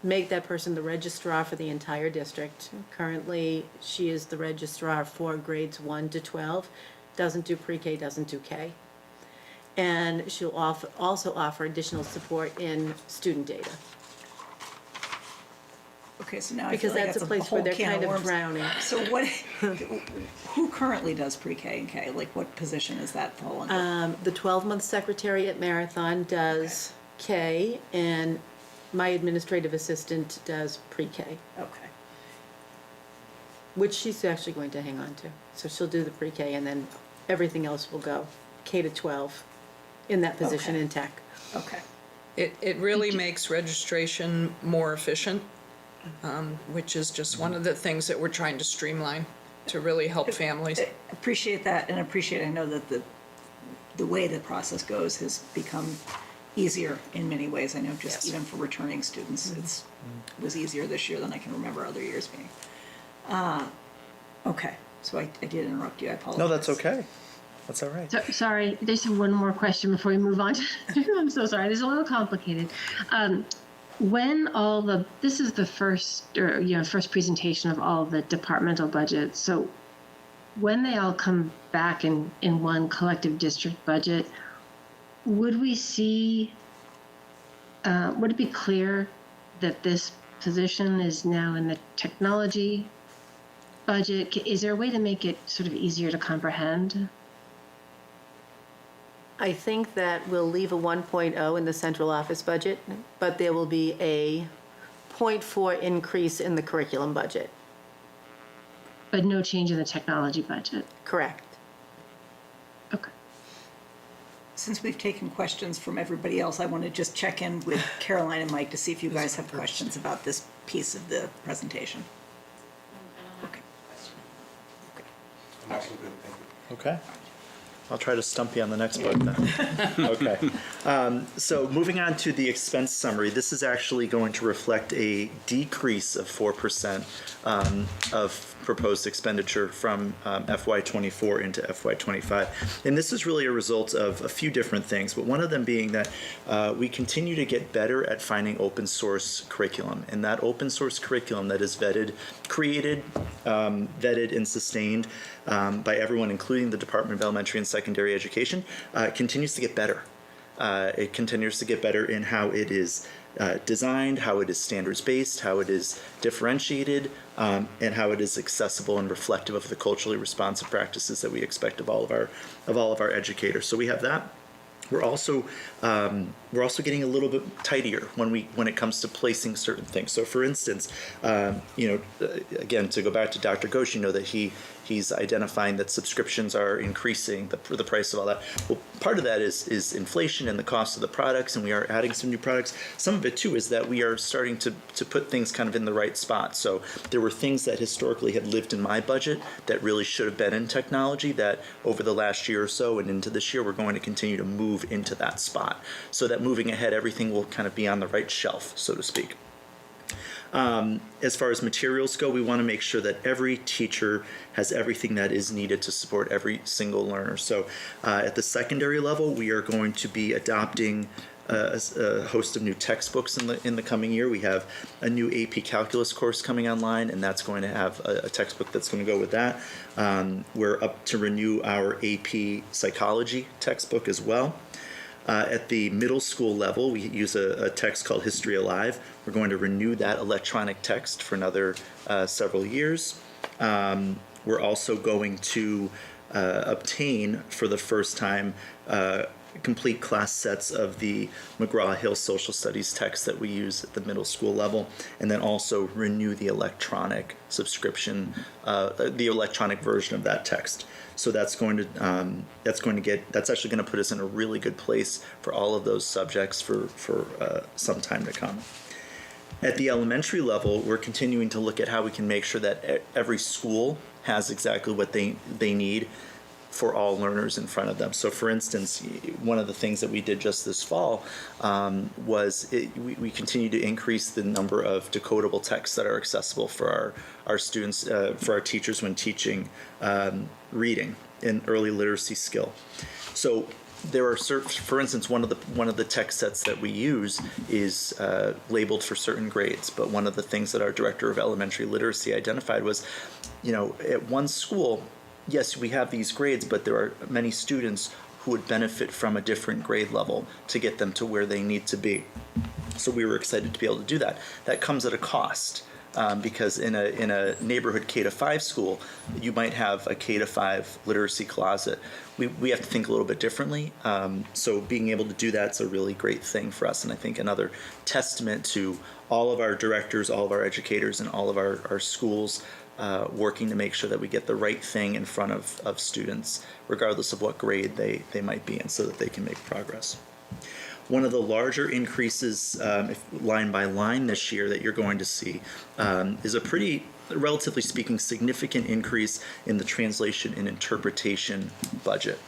make that person the registrar for the entire district. Currently, she is the registrar for grades 1 to 12, doesn't do pre-K, doesn't do K. And she'll also offer additional support in student data. Okay, so now I Because feel like that's a that's place where whole they're can kind of worms. drowning. So what, who currently does pre-K and K? Like what position is that fall under? The 12-month secretary at Marathon does K, and my administrative assistant does pre-K, Okay. which she's actually going to hang on to. So she'll do the pre-K, and then everything else will go K to 12 in that position Okay. in tech. Okay. It really makes registration more efficient, which is just one of the things that we're trying to streamline to really help families. Appreciate that and I know that the way the process goes has become easier in many ways. I know just Yes. even for returning students, it was easier this year than I can remember other years being. Okay, so I did interrupt you, I apologize. No, that's okay. That's all right. So, sorry, there's one more question before we move on. I'm so sorry. This is a little complicated. When this is the first presentation of all the departmental budgets. So when they all come back in one collective district budget, would we see, would it be clear that this position is now in the technology budget? Is there a way to make it sort of easier to comprehend? I think that we'll leave a 1.0 in the central office budget, but there will be a 0.4 increase in the curriculum budget. But no change in the technology budget? Correct. Okay. Since we've taken questions from everybody else, I want to just check in with Caroline and Mike to see if you guys have questions about this piece of the presentation. I don't have a question. I'm also good, thank you. Okay. I'll try to stump you on the next book then. Okay. So moving on to the expense summary, this is actually going to reflect a decrease of 4% of proposed expenditure from FY24 into FY25. And this is really a result of a few different things, but one of them being that we continue to get better at finding open source curriculum. And that open source curriculum that is created, vetted, and sustained by everyone, including the Department of Elementary and Secondary Education, continues to get better. It continues to get better in how it is designed, how it is standards-based, how it is differentiated, and how it is accessible and reflective of the culturally responsive practices that we expect of all of our educators. So we have that. We're also getting a little bit tidier when it comes to placing certain things. So, for instance, again, to go back to Dr. Ghosh, you know that he's identifying that subscriptions are increasing the price of all that. Well, part of that is inflation and the cost of the products, and we are adding some new products. Some of it too is that we are starting to put things kind of in the right spot. So there were things that historically had lived in my budget that really should have been in technology that over the last year or so and into this year we're going to continue to move into that spot, so that moving ahead everything will kind of be on the right shelf, so to speak. As far as materials go, we want to make sure that every teacher has everything that is needed to support every single learner. So at the secondary level, we are going to be adopting a host of new textbooks in the coming year. We have a new AP Calculus course coming online, and that's going to have a textbook that's going to go with that. We're up to renew our AP Psychology textbook as well. At the middle school level, we use a text called History Alive. We're going to renew that electronic text for another several years. We're also going to obtain, for the first time, complete class sets of the McGraw-Hill Social Studies text that we use at the middle school level, and then also renew the electronic subscription, the electronic version of that text. So that's actually going to put us in a really good place for all of those subjects for some time to come. At the elementary level, we're continuing to look at how we can make sure that every school has exactly what they need for all learners in front of them. So for instance, one of the things that we did just this fall was we continue to increase the number of decodable texts that are accessible for our students, for our teachers when teaching reading and early literacy skill. So there are for instance, one of the text sets that we use is labeled for certain grades, but one of the things that our director of elementary literacy identified was, at one school, yes, we have these grades, but there are many students who would benefit from a different grade level to get them to where they need to be. So we were excited to be able to do that. That comes at a cost, because in a neighborhood K-5 school, you might have a K-5 literacy closet. We have to think a little bit differently. So being able to do that's a really great thing for us, and I think another testament to all of our directors, all of our educators, and all of our schools working to make sure that we get the right thing in front of students, regardless of what grade they might be in, so that they can make progress. One of the larger increases, line by line this year, that you're going to see is a pretty, relatively speaking, significant increase in the translation and interpretation budget.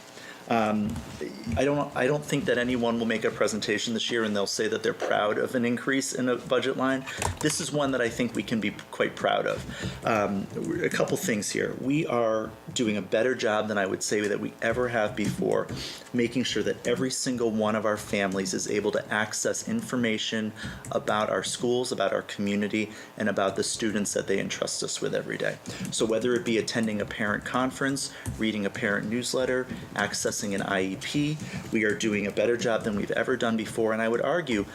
I don't think that anyone will make a presentation this year and they'll say that they're proud of an increase in a budget line. This is one that I think we can be quite proud of. A couple things here. We are doing a better job than I would say that we ever have before, making sure that every single one of our families is able to access information about our schools, about our community, and about the students that they entrust us with every day. So whether it be attending a parent conference, reading a parent newsletter, accessing an IEP, we are doing a better job than we've ever done before, and I would argue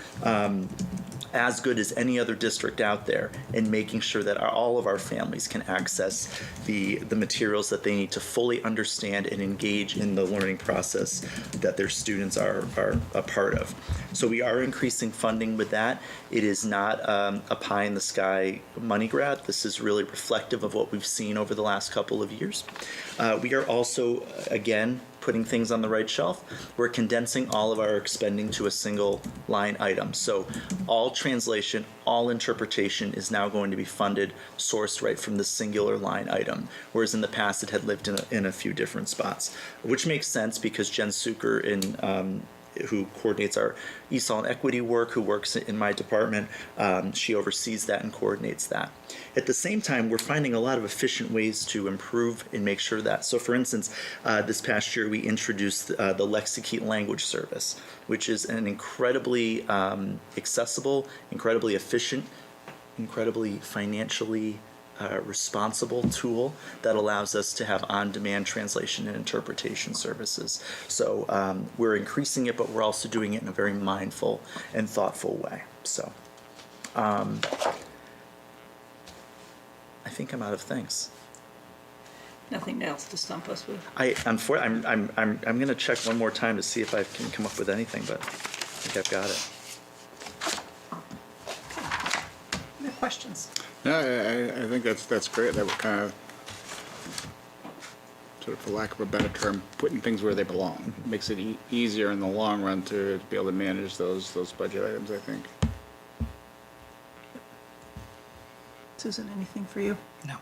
as good as any other district out there in making sure that all of our families can access the materials that they need to fully understand and engage in the learning process that their students are a part of. So we are increasing funding with that. It is not a pie in the sky money grab. This is really reflective of what we've seen over the last couple of years. We are also, again, putting things on the right shelf. We're condensing all of our expending to a single line item. So all translation, all interpretation is now going to be funded, sourced right from the singular line item, whereas in the past it had lived in a few different spots, which makes sense because Jen Suker who coordinates our ESOL and equity work, who works in my department, she oversees that and coordinates that. At the same time, we're finding a lot of efficient ways to improve and make sure that. So for instance, this past year we introduced the Lexicate language service, which is an incredibly accessible, incredibly efficient, incredibly financially responsible tool that allows us to have on-demand translation and interpretation services. So we're increasing it, but we're also doing it in a very mindful and thoughtful way. So I think I'm out of things. Nothing else to stump us with? I'm going to check one more time to see if I can come up with anything, but I think I've got it. Any questions? No, I think that's great. That we're kind of, sort of for lack of a better term, putting things where they belong. Makes it easier in the long run to be able to manage those budget items, I think. Susan, anything for you? No.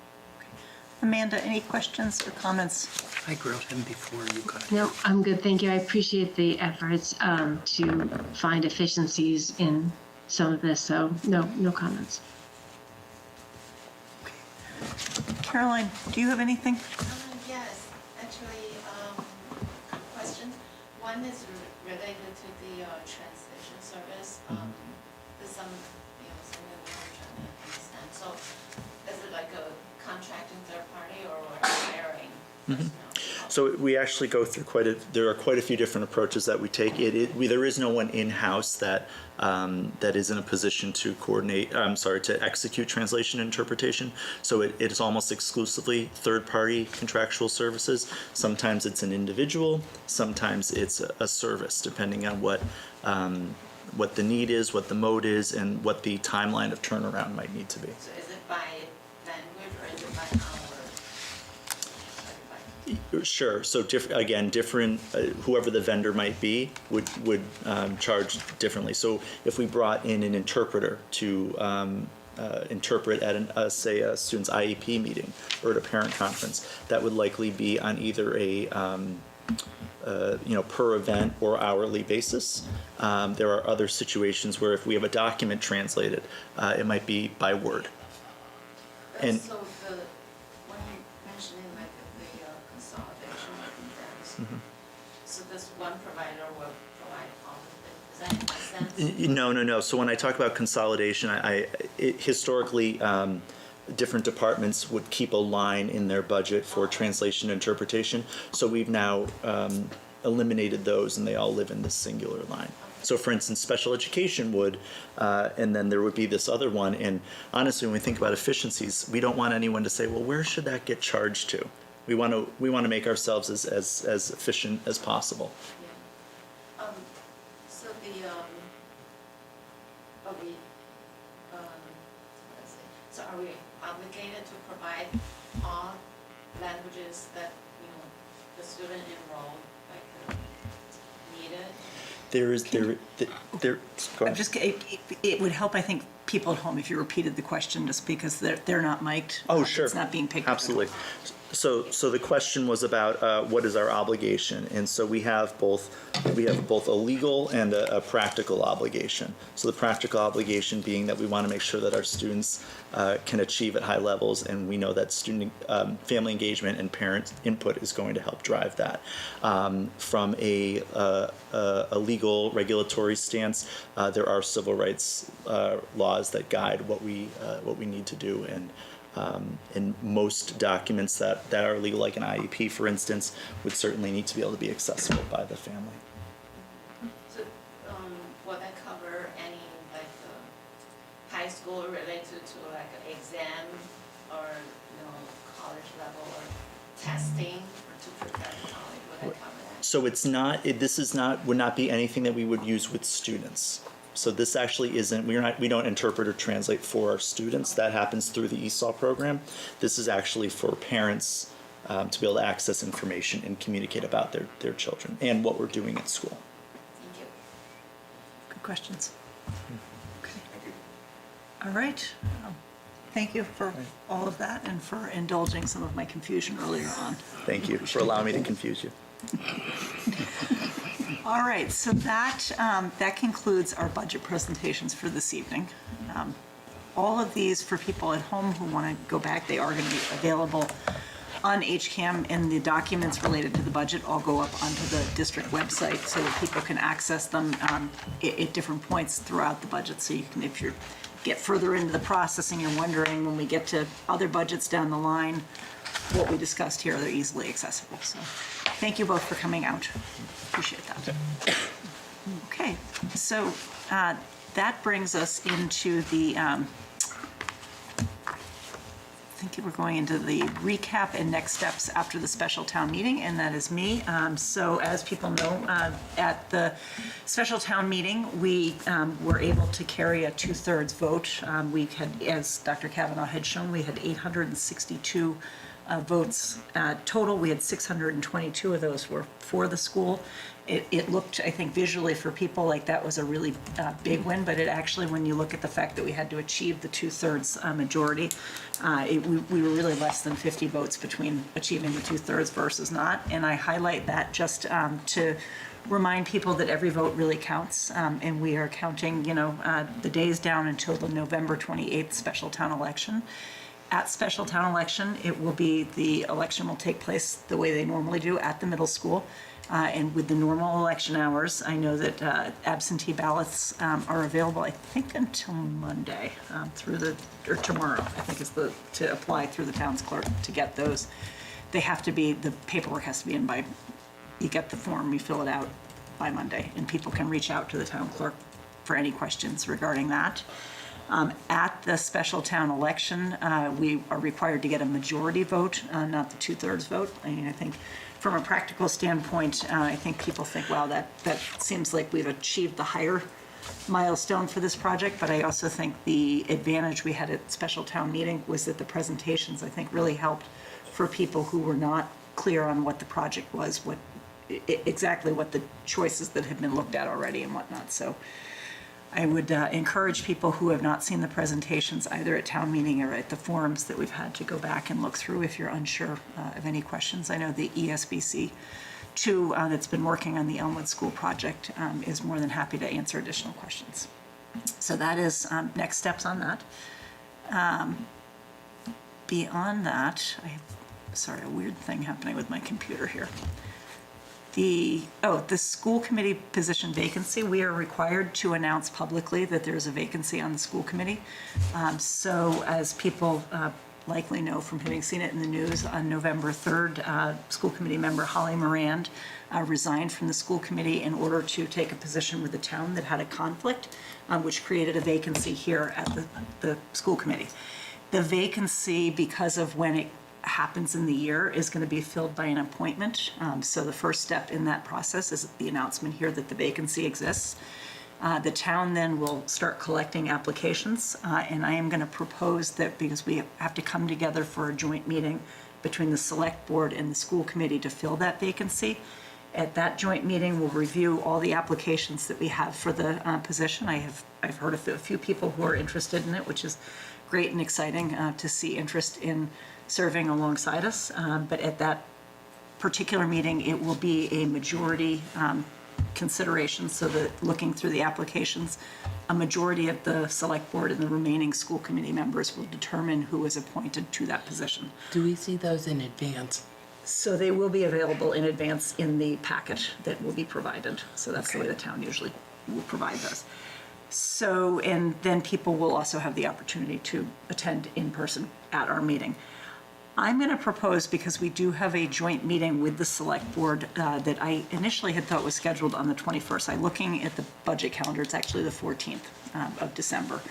Amanda, any questions or comments? I grilled him before you got No, I'm good, thank you. I appreciate the efforts to find efficiencies in some of this, so no comments. Caroline, do you have anything? Yes, actually, questions. One is related to the translation service. There's some, some of the I'm trying to understand. So is it like a contracting third party or hiring personnel? So we actually go through there are quite a few different approaches that we take. There is no one in-house that is in a position to to execute translation and interpretation. So it is almost exclusively third-party contractual services. Sometimes it's an individual, sometimes it's a service, depending on what the need is, what the mode is, and what the timeline of turnaround might need to be. So is it by language or is it by hour? Sure. So different. Whoever the vendor might be would charge differently. So if we brought in an interpreter to interpret at say a student's IEP meeting or at a parent conference, that would likely be on either a per event or hourly basis. There are other situations where if we have a document translated, it might be by word. And So when you mentioning like the consolidation of exams, so this one provider will provide all of it, does that make sense? No. So when I talk about consolidation, historically, different departments would keep a line in their budget for translation and interpretation. So we've now eliminated those, and they all live in this singular line. So for instance, special education would, and then there would be this other one. And honestly, when we think about efficiencies, we don't want anyone to say, well, where should that get charged to? We want to make ourselves as efficient as possible. Yeah. So the, so are we obligated to provide all languages that, the student enrolled, needed? Go ahead. It would help, I think, people at home if you repeated the question, just because they're not mic'd. Oh, sure. It's not being picked up. Absolutely. So the question was about what is our obligation, and so we have both a legal and a practical obligation. So the practical obligation being that we want to make sure that our students can achieve at high levels, and we know that student family engagement and parent input is going to help drive that. From a legal regulatory stance, there are civil rights laws that guide what we need to do, and most documents that are legal, like an IEP, for instance, would certainly need to be able to be accessible by the family. So, will that cover any, high school related to an exam or, college level or testing or to prepare for college? Will that cover that? So would not be anything that we would use with students. So this actually isn't, we don't interpret or translate for our students. That happens through the ESOL program. This is actually for parents to be able to access information and communicate about their children and what we're doing at school. Thank you. Good questions. Okay. All right. Thank you for all of that and for indulging some of my confusion earlier on. Thank you for allowing me to confuse you. All right, so that concludes our budget presentations for this evening. All of these, for people at home who want to go back, they are going to be available on HCAM, and the documents related to the budget all go up onto the district website so that people can access them at different points throughout the budget. So you can, if you get further into the process and you're wondering when we get to other budgets down the line, what we discussed here, they're easily accessible. So thank you both for coming out. Appreciate that. Okay, so that brings us into the, I think we're going into the recap and next steps after the special town meeting, and that is me. So as people know, at the special town meeting, we were able to carry a 2/3 vote. We had, as Dr. Kavanaugh had shown, we had 862 votes total. We had 622 of those were for the school. It looked, I think, visually for people like that was a really big win, but it actually, when you look at the fact that we had to achieve the 2/3 majority, we were really less than 50 votes between achieving the 2/3 versus not. And I highlight that just to remind people that every vote really counts, and we are counting, the days down until the November 28th special town election. At special town election, the election will take place the way they normally do at the middle school. And with the normal election hours, I know that absentee ballots are available, I think, until Monday, or tomorrow, I think is to apply through the town's clerk to get those. They have to be, the paperwork has to be in by, you get the form, you fill it out by Monday, and people can reach out to the town clerk for any questions regarding that. At the special town election, we are required to get a majority vote, not the 2/3 vote. I mean, I think from a practical standpoint, I think people think, wow, that seems like we've achieved the higher milestone for this project, but I also think the advantage we had at special town meeting was that the presentations, I think, really helped for people who were not clear on what the project was, exactly what the choices that had been looked at already and whatnot. So I would encourage people who have not seen the presentations, either at town meeting or at the forums that we've had, to go back and look through if you're unsure of any questions. I know the ESBC, too, that's been working on the Elmwood School project, is more than happy to answer additional questions. So that is next steps on that. Beyond that, a weird thing happening with my computer here. The school committee position vacancy, we are required to announce publicly that there's a vacancy on the school committee. So as people likely know from having seen it in the news, on November 3rd, school committee member Holly Morand resigned from the school committee in order to take a position with the town that had a conflict, which created a vacancy here at the school committee. The vacancy, because of when it happens in the year, is going to be filled by an appointment. So the first step in that process is the announcement here that the vacancy exists. The town then will start collecting applications, and I am going to propose that, because we have to come together for a joint meeting between the select board and the school committee to fill that vacancy. At that joint meeting, we'll review all the applications that we have for the position. I've heard of a few people who are interested in it, which is great and exciting to see interest in serving alongside us, but at that particular meeting, it will be a majority consideration, so that looking through the applications, a majority of the select board and the remaining school committee members will determine who is appointed to that position. Do we see those in advance? So they will be available in advance in the packet that will be provided. So that's the way the town usually will provide those. So, and then people will also have the opportunity to attend in person at our meeting. I'm going to propose, because we do have a joint meeting with the select board that I initially had thought was scheduled on the 21st. I'm looking at the budget calendar, it's actually the 14th of December.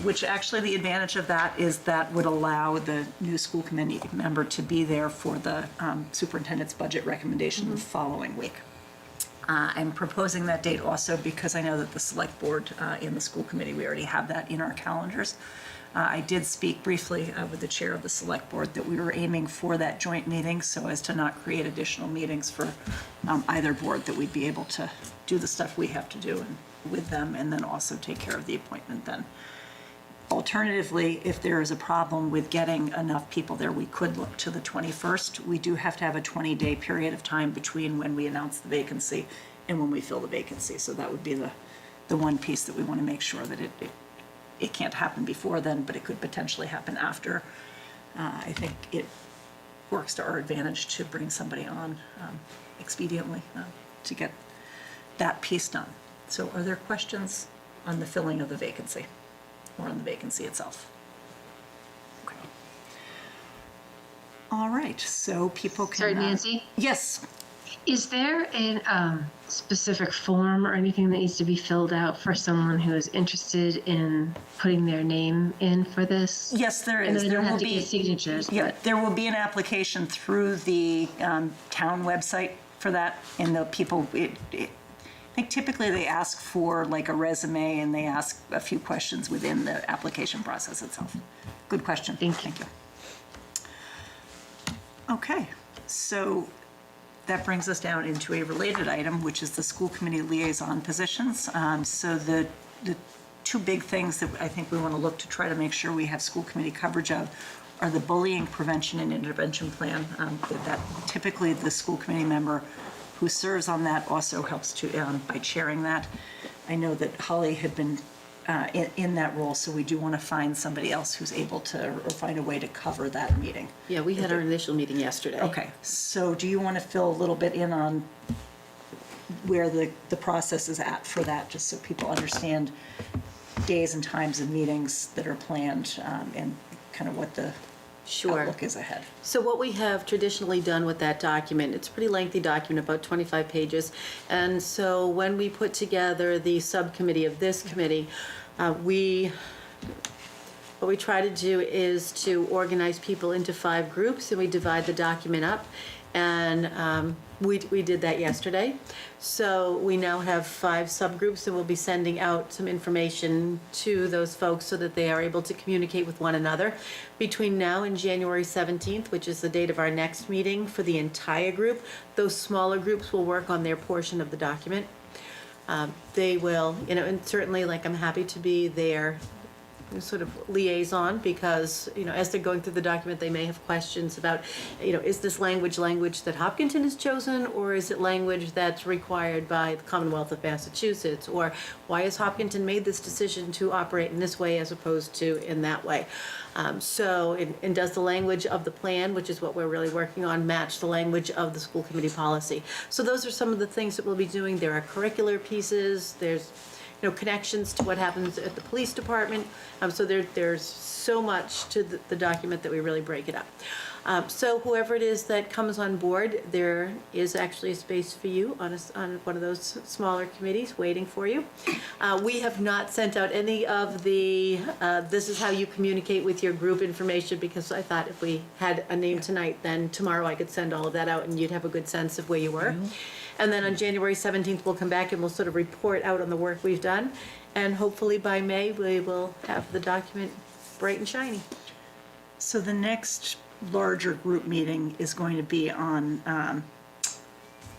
Which actually, the advantage of that is that would allow the new school committee member to be there for the superintendent's budget recommendation the following week. I'm proposing that date also because I know that the select board and the school committee, we already have that in our calendars. I did speak briefly with the chair of the select board that we were aiming for that joint meeting so as to not create additional meetings for either board, that we'd be able to do the stuff we have to do with them and then also take care of the appointment then. Alternatively, if there is a problem with getting enough people there, we could look to the 21st. We do have to have a 20-day period of time between when we announce the vacancy and when we fill the vacancy. So that would be the one piece that we want to make sure that it can't happen before then, but it could potentially happen after. I think it works to our advantage to bring somebody on expediently to get that piece done. So are there questions on the filling of the vacancy or on the vacancy itself? Okay. All right, so people can. Sorry, Nancy? Yes. Is there a specific form or anything that needs to be filled out for someone who is interested in putting their name in for this? Yes, there I know is. they There don't have will to be get signatures, Yeah, but there will be an application through the town website for that, and the people, I think typically they ask for like a resume, and they ask a few questions within the application process itself. Good question. Thank you. Okay, so that brings us down into a related item, which is the school committee liaison positions. So the two big things that I think we want to look to try to make sure we have school committee coverage of are the bullying prevention and intervention plan. That typically the school committee member who serves on that also helps to by chairing that. I know that Holly had been in that role, so we do want to find somebody else who's able to, or find a way to cover that meeting. Yeah, we had our initial meeting yesterday. Okay, so do you want to fill a little bit in on where the process is at for that, just so people understand days and times of meetings that are planned, and kind of what the Sure. outlook is ahead? So what we have traditionally done with that document, it's a pretty lengthy document, about 25 pages. And so when we put together the subcommittee of this committee, what we try to do is to organize people into 5 groups, and we divide the document up. And we did that yesterday. So we now have 5 subgroups, and we'll be sending out some information to those folks so that they are able to communicate with one another. Between now and January 17th, which is the date of our next meeting for the entire group, those smaller groups will work on their portion of the document. They will, and certainly, like, I'm happy to be their sort of liaison, because, as they're going through the document, they may have questions about, is this language that Hopkinton has chosen, or is it language that's required by the Commonwealth of Massachusetts, or why has Hopkinton made this decision to operate in this way as opposed to in that way? And does the language of the plan, which is what we're really working on, match the language of the school committee policy? So those are some of the things that we'll be doing. There are curricular pieces, there's connections to what happens at the police department. So there's so much to the document that we really break it up. So whoever it is that comes on board, there is actually a space for you on one of those smaller committees waiting for you. We have not sent out any of the, this is how you communicate with your group information, because I thought if we had a name tonight, then tomorrow I could send all of that out and you'd have a good sense of where you were. And then on January 17th, we'll come back and we'll sort of report out on the work we've done. And hopefully by May, we will have the document bright and shiny. So the next larger group meeting is going to be on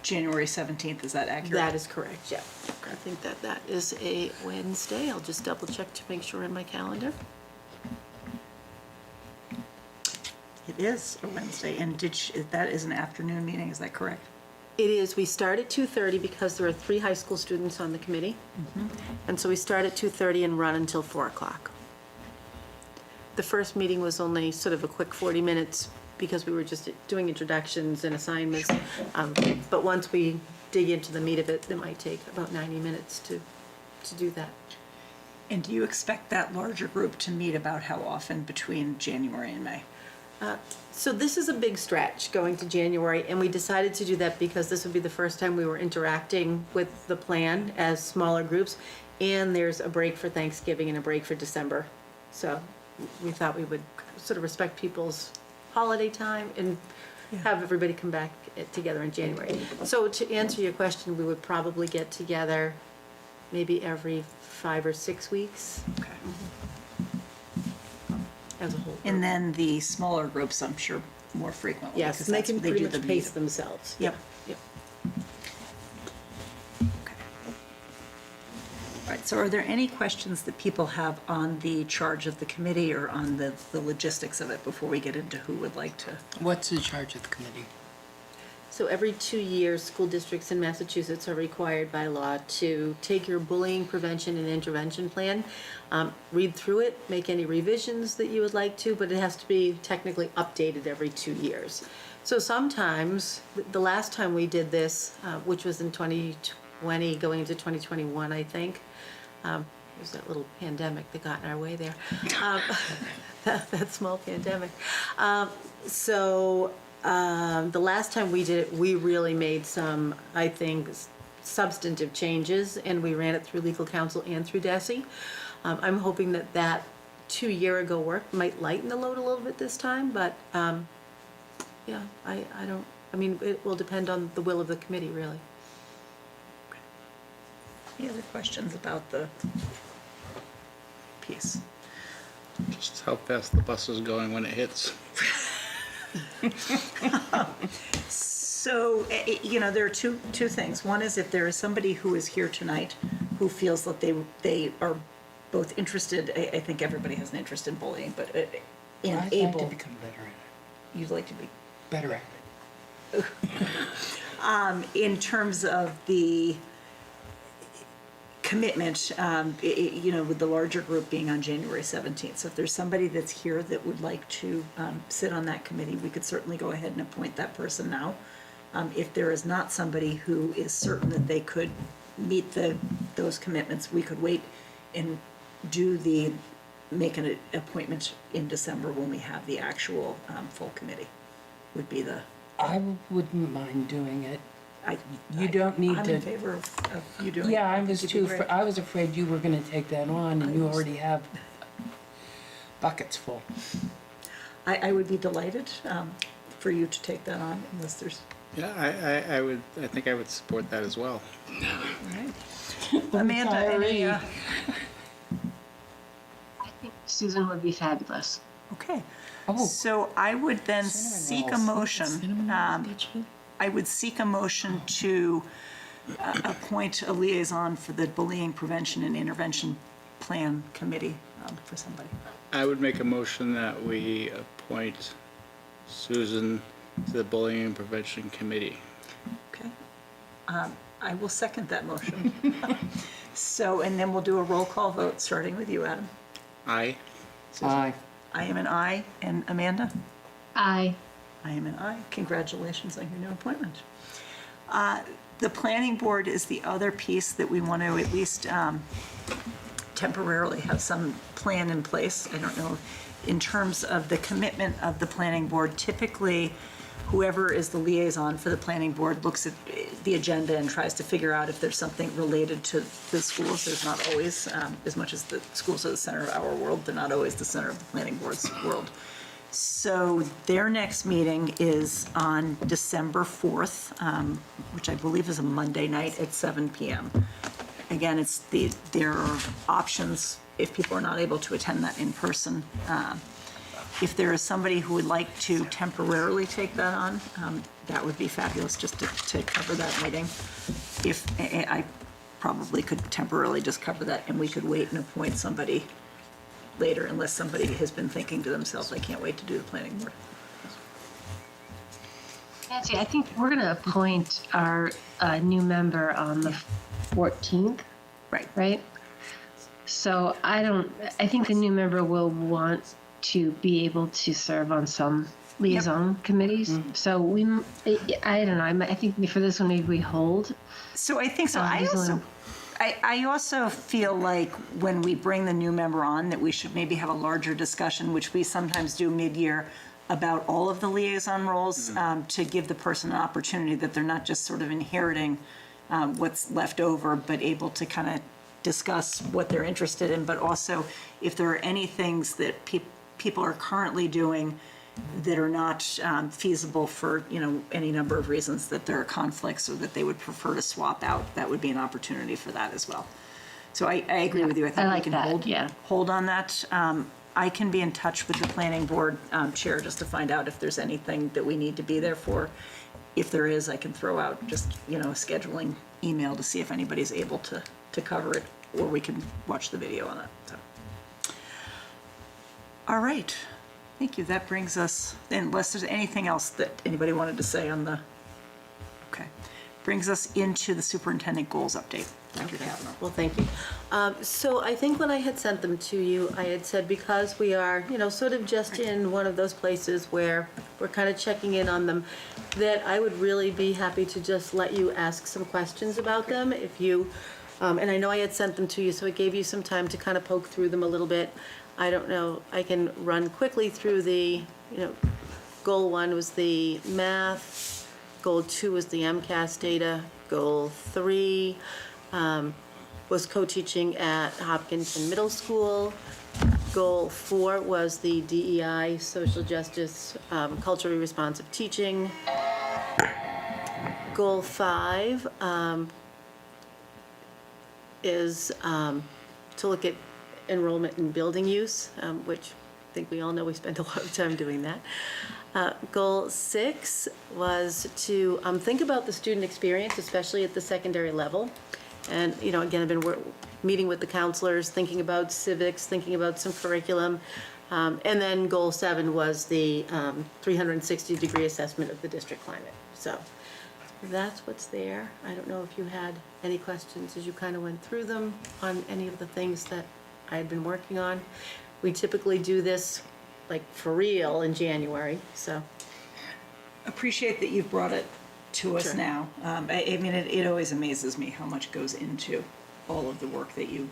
January 17th, is that accurate? That is correct, yeah. I think that is a Wednesday. I'll just double check to make sure in my calendar. It is a Wednesday, and that is an afternoon meeting, is that correct? It is. We start at 2:30 because there are 3 high school students on the committee. And so we start at 2:30 and run until 4 o'clock. The first meeting was only sort of a quick 40 minutes because we were just doing introductions and assignments. But once we dig into the meat of it, it might take about 90 minutes to do that. And do you expect that larger group to meet about how often between January and May? So this is a big stretch going to January, and we decided to do that because this would be the first time we were interacting with the plan as smaller groups, and there's a break for Thanksgiving and a break for December. So we thought we would sort of respect people's holiday time and have everybody come back together in January. So to answer your question, we would probably get together maybe every 5 or 6 weeks. Okay. As a whole. And then the smaller groups, I'm sure, more frequently. Yes, because and they that's can what they pretty do the much pace meeting. themselves. Yep. Yep. Okay. All right, So are there any questions that people have on the charge of the committee or on the logistics of it before we get into who would like to? What's in charge of the committee? So every 2 years, school districts in Massachusetts are required by law to take your bullying prevention and intervention plan, read through it, make any revisions that you would like to, but it has to be technically updated every 2 years. So sometimes, the last time we did this, which was in 2020, going into 2021, I think, it was that little pandemic that got in our way there. That small pandemic. The last time we did it, we really made some, I think, substantive changes, and we ran it through legal counsel and through DESE. I'm hoping that 2 year ago work might lighten the load a little bit this time, but, yeah, it will depend on the will of the committee, really. Any other questions about the piece? Just how fast the bus is going when it hits. So, there are two things. One is if there is somebody who is here tonight who feels that they are both interested, I think everybody has an interest in bullying, but I'd like able. to become better at it. You'd like to be Better at it. in terms of the commitment, with the larger group being on January 17th. So if there's somebody that's here that would like to sit on that committee, we could certainly go ahead and appoint that person now. If there is not somebody who is certain that they could meet those commitments, we could wait and make an appointment in December when we have the actual full committee, would be the. I wouldn't mind doing it. I'm in favor of you doing it. Yeah, I think it'd be great. I was afraid you were gonna take that on, and you already have buckets full. I would be delighted for you to take that on unless there's. Yeah, I think I would support that as well. Amanda, any, I think Susan would be fabulous. okay. Oh. So I would then seek a motion. I would seek a motion to appoint a liaison for the Bullying Prevention and Intervention Plan Committee for somebody. I would make a motion that we appoint Susan to the Bullying and Prevention Committee. Okay. I will second that motion. So, and then we'll do a roll call vote, starting with you, Adam. Aye. Aye. I am an aye. And Amanda? Aye. I am an aye. Congratulations on your new appointment. The planning board is the other piece that we want to at least temporarily have some plan in place. I don't know, in terms of the commitment of the planning board, typically whoever is the liaison for the planning board looks at the agenda and tries to figure out if there's something related to the schools. There's not always, as much as the schools are the center of our world, they're not always the center of the planning board's world. So their next meeting is on December 4th, which I believe is a Monday night at 7 p.m. Again, there are options if people are not able to attend that in person. If there is somebody who would like to temporarily take that on, that would be fabulous, just to cover that meeting. If I probably could temporarily just cover that, and we could wait and appoint somebody later, unless somebody has been thinking to themselves, I can't wait to do the planning board. Nancy, I think we're going to appoint our new member on the 14th. Right? So I think the new member will want to be able to serve on some liaison committees. So I don't know, I think for this one, maybe we hold. So I think so. I also feel like when we bring the new member on, that we should maybe have a larger discussion, which we sometimes do mid-year, about all of the liaison roles, to give the person an opportunity that they're not just sort of inheriting what's left over, but able to kind of discuss what they're interested in, but also if there are any things that people are currently doing that are not feasible for, any number of reasons, that there are conflicts or that they would prefer to swap out, that would be an opportunity for that as well. So I agree with you. I think we can hold on that. I can be in touch with the planning board chair just to find out if there's anything that we need to be there for. If there is, I can throw out just, a scheduling email to see if anybody's able to cover it or we can watch the video on it, so. All right, thank you. That brings us, unless there's anything else that anybody wanted to say on the, okay. Brings us into the superintendent goals update. Dr. Kavanaugh. Well, thank you. So I think when I had sent them to you, I had said because we are, sort of just in one of those places where we're kind of checking in on them, that I would really be happy to just let you ask some questions about them if you, and I know I had sent them to you, so it gave you some time to kind of poke through them a little bit. I don't know, I can run quickly through the, goal 1 was the math, goal 2 was the MCAS data, goal 3 was co-teaching at Hopkinton Middle School. Goal 4 was the DEI, social justice, culturally responsive teaching. Goal 5 is to look at enrollment and building use, which I think we all know we spend a lot of time doing that. Goal 6 was to think about the student experience, especially at the secondary level. And, again, I've been meeting with the counselors, thinking about civics, thinking about some curriculum. And then goal 7 was the 360-degree assessment of the district climate. So that's what's there. I don't know if you had any questions as you kind of went through them on any of the things that I had been working on. We typically do this like for real in January, so. Appreciate that you've brought it to us Sure. now. I mean, it always amazes me how much goes into all of the work that you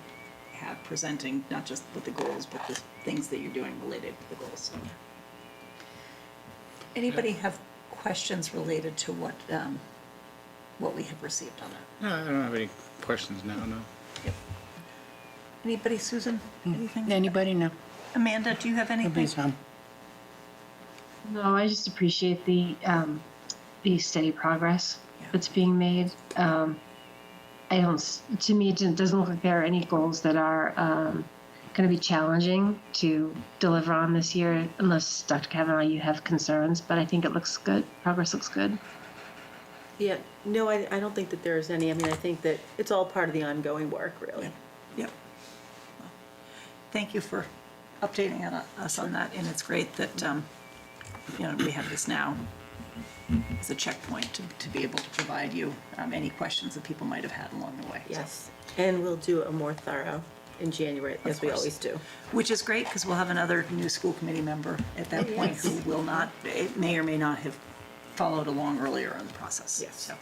have presenting, not just with the goals, but the things that you're doing related to the goals. So. Anybody have questions related to what we have received on that? No, I don't have any questions now, no. Anybody, Susan? Anything? Anybody? No. Amanda, do you have anything? No, I just appreciate the steady progress that's being made. To me, it doesn't look like there are any goals that are going to be challenging to deliver on this year, unless, Dr. Kavanaugh, you have concerns, but I think it looks good. Progress looks good. Yeah, no, I don't think that there's any. I mean, I think that it's all part of the ongoing work, really. Yep. Well, thank you for updating us on that, and it's great that, we have this now as a checkpoint to be able to provide you any questions that people might have had along the way. Yes, and we'll do a more thorough in January, as we course. always do. Which is great, because we'll have another new school committee member at that point who will not, may or may not have followed along earlier in the process. Yes. So.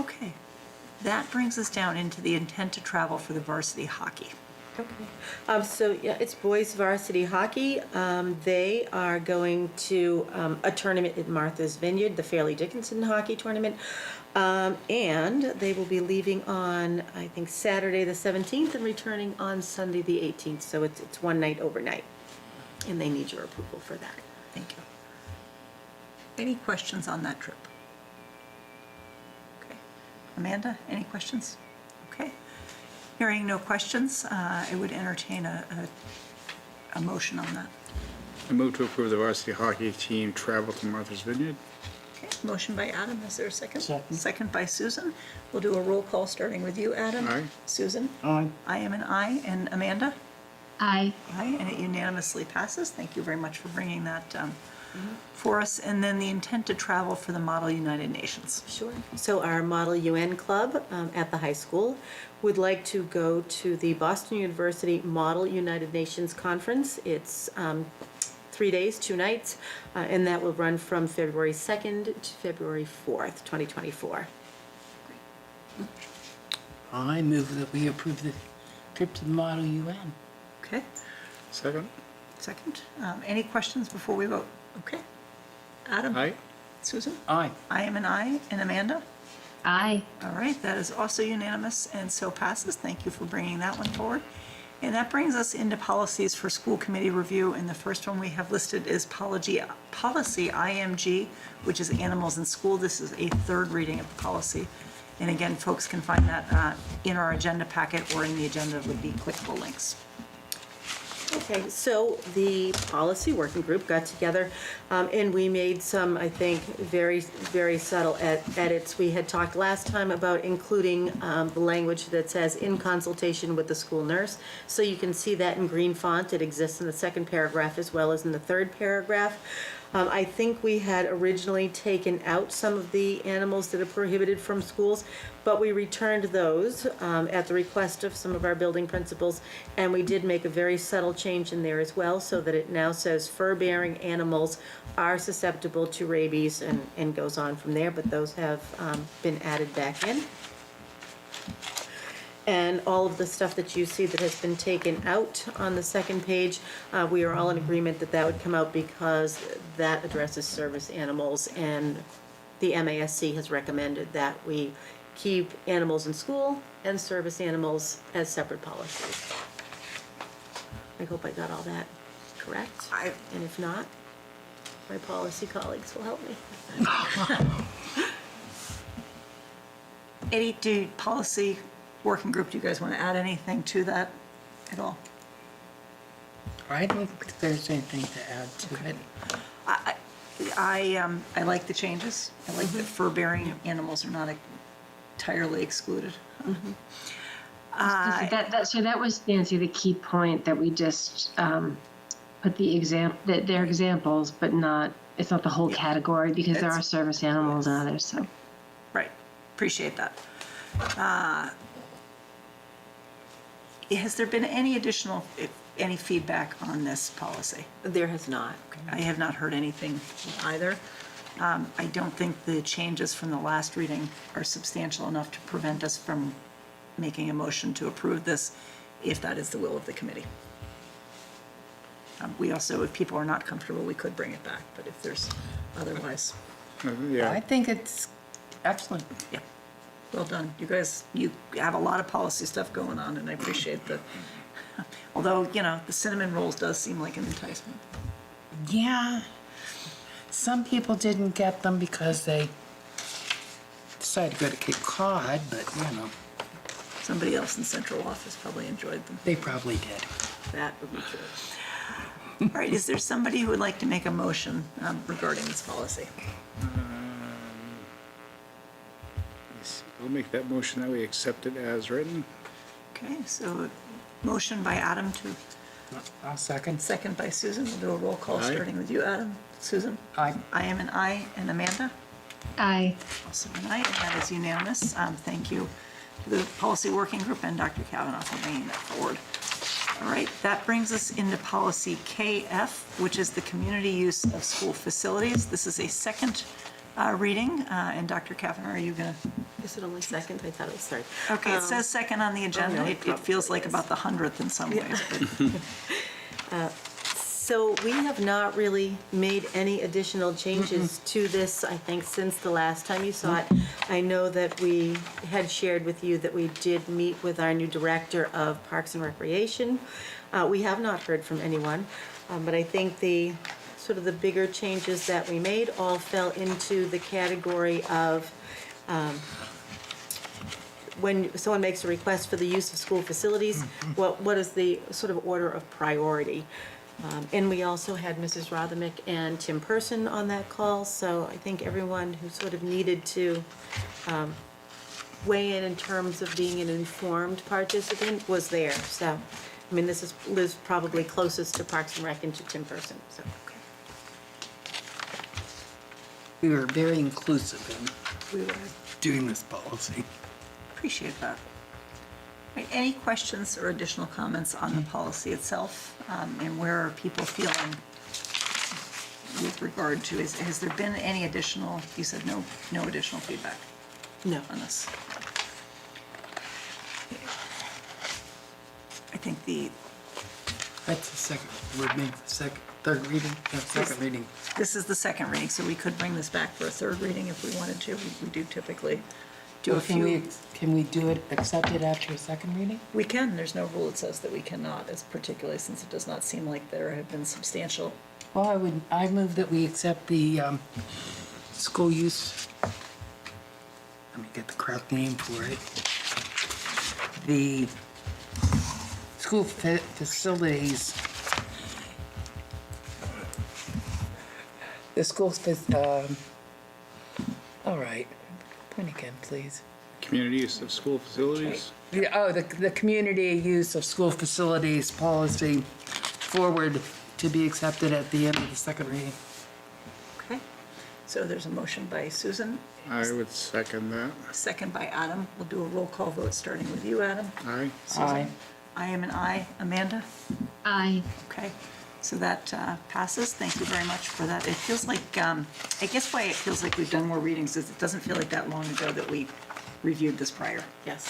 Okay, that brings us down into the intent to travel for the varsity hockey. Okay. So, yeah, it's boys varsity hockey. They are going to a tournament at Martha's Vineyard, the Fairleigh Dickinson hockey tournament. And they will be leaving on, I think, Saturday the 17th and returning on Sunday the 18th. So it's one night overnight. And they need your approval for that. Thank you. Any questions on that trip? Okay. Amanda, any questions? Okay. Hearing no questions, I would entertain a motion on that. I move to approve the varsity hockey team travel to Martha's Vineyard. Okay, motion by Adam, is there a second? Second. Second by Susan. We'll do a roll call, starting with you, Adam. Aye. Susan? Aye. I am an aye, and Amanda? Aye. Aye, and it unanimously passes. Thank you very much for bringing that for us. And then the intent to travel for the Model United Nations. Sure. So our Model UN Club at the high school would like to go to the Boston University Model United Nations Conference. It's 3 days, 2 nights, and that will run from February 2nd to February 4th, 2024. I move that we approve the trip to the Model UN. Okay, Second? second. Any questions before we vote? Okay. Adam? Aye. Susan? Aye. I am an aye, and Amanda? Aye. All right, that is also unanimous and so passes. Thank you for bringing that one forward. And that brings us into policies for school committee review. And the first one we have listed is policy IMG, which is animals in school. This is a third reading of the policy. And again, folks can find that in our agenda packet, or in the agenda would be clickable links. Okay, so the policy working group got together, and we made some, I think, very, very subtle edits. We had talked last time about including the language that says "in consultation with the school nurse." So you can see that in green font. It exists in the second paragraph as well as in the third paragraph. I think we had originally taken out some of the animals that are prohibited from schools, but we returned those at the request of some of our building principals, and we did make a very subtle change in there as well, so that it now says fur-bearing animals are susceptible to rabies, and goes on from there, but those have been added back in. And all of the stuff that you see that has been taken out on the second page, we are all in agreement that that would come out because that addresses service animals, and the MASC has recommended that we keep animals in school and service animals as separate policies. I hope I got all that correct, and if not, my policy colleagues will help me. Eddie, do policy working group, do you guys want to add anything to that at all? I don't think there's anything to add to it. I like the changes. I like that fur-bearing animals are not entirely excluded. So that was, Nancy, the key point, that we just put that they're examples, but it's not the whole category, because there are service animals and others, so. Right, appreciate that. Has there been any additional, any feedback on this policy? There has not. I have not heard anything either. I don't think the changes from the last reading are substantial enough to prevent us from making a motion to approve this, if that is the will of the committee. We also, if people are not comfortable, we could bring it back, but if there's otherwise. I think it's excellent. Yeah, well done. You guys, you have a lot of policy stuff going on, and I appreciate the, although, the cinnamon rolls does seem like an enticement. Yeah. Some people didn't get them because they decided to go to Cape Cod, but, Somebody else in central office probably enjoyed them. they probably did. That would be true. All right, is there somebody who would like to make a motion regarding this policy? I'll make that motion that we accept it as written. Okay, so motion by Adam to I'll second. second by Susan. We'll do a roll call, Aye. starting with you, Adam. Susan? Aye. I am an aye, and Amanda? Aye. Also an aye, and that is unanimous. Thank you to the policy working group and Dr. Kavanaugh for bringing that forward. All right, that brings us into policy KF, which is the community use of school facilities. This is a second reading, and Dr. Kavanaugh, are you going to? Is it only second? I thought it was third. Okay, it says second on the agenda. no, it It feels probably like is. about the 100th in some ways. but- So we have not really made any additional changes to this, I think, since the last time you saw it. I know that we had shared with you that we did meet with our new Director of Parks and Recreation. We have not heard from anyone, but I think the bigger changes that we made all fell into the category of when someone makes a request for the use of school facilities, what is the sort of order of priority? And we also had Mrs. Rothermick and Tim Person on that call, so I think everyone who sort of needed to weigh in terms of being an informed participant was there. So, I mean, this is Liz probably closest to Parks and Rec and to Tim Person, so. We were very inclusive in We were. doing this policy. Appreciate that. Right, any questions or additional comments on the policy itself? And where are people feeling with regard to, has there been any additional, you said no additional feedback No. on this? I think That's the second, would make the third reading, second reading. this is the second reading, so we could bring this back for a third reading if we wanted to. We do typically do a Well, few. can we do it, accept it after a second reading? We can, there's no rule that says that we cannot, as particularly since it does not seem like there have been substantial. Well, I move that we accept the school use, let me get the correct name for it. The school facilities The schools, all right, point again, please. Community use of school facilities. The community use of school facilities policy forward to be accepted at the end of the second reading. Okay, so there's a motion by Susan, I would second that. second by Adam. We'll do a roll call vote, starting with you, Adam. Aye. Aye. I am an aye. Amanda? Aye. Okay, so that passes. Thank you very much for that. It feels like, I guess why it feels like we've done more readings is it doesn't feel like that long ago that we reviewed this prior. Yes.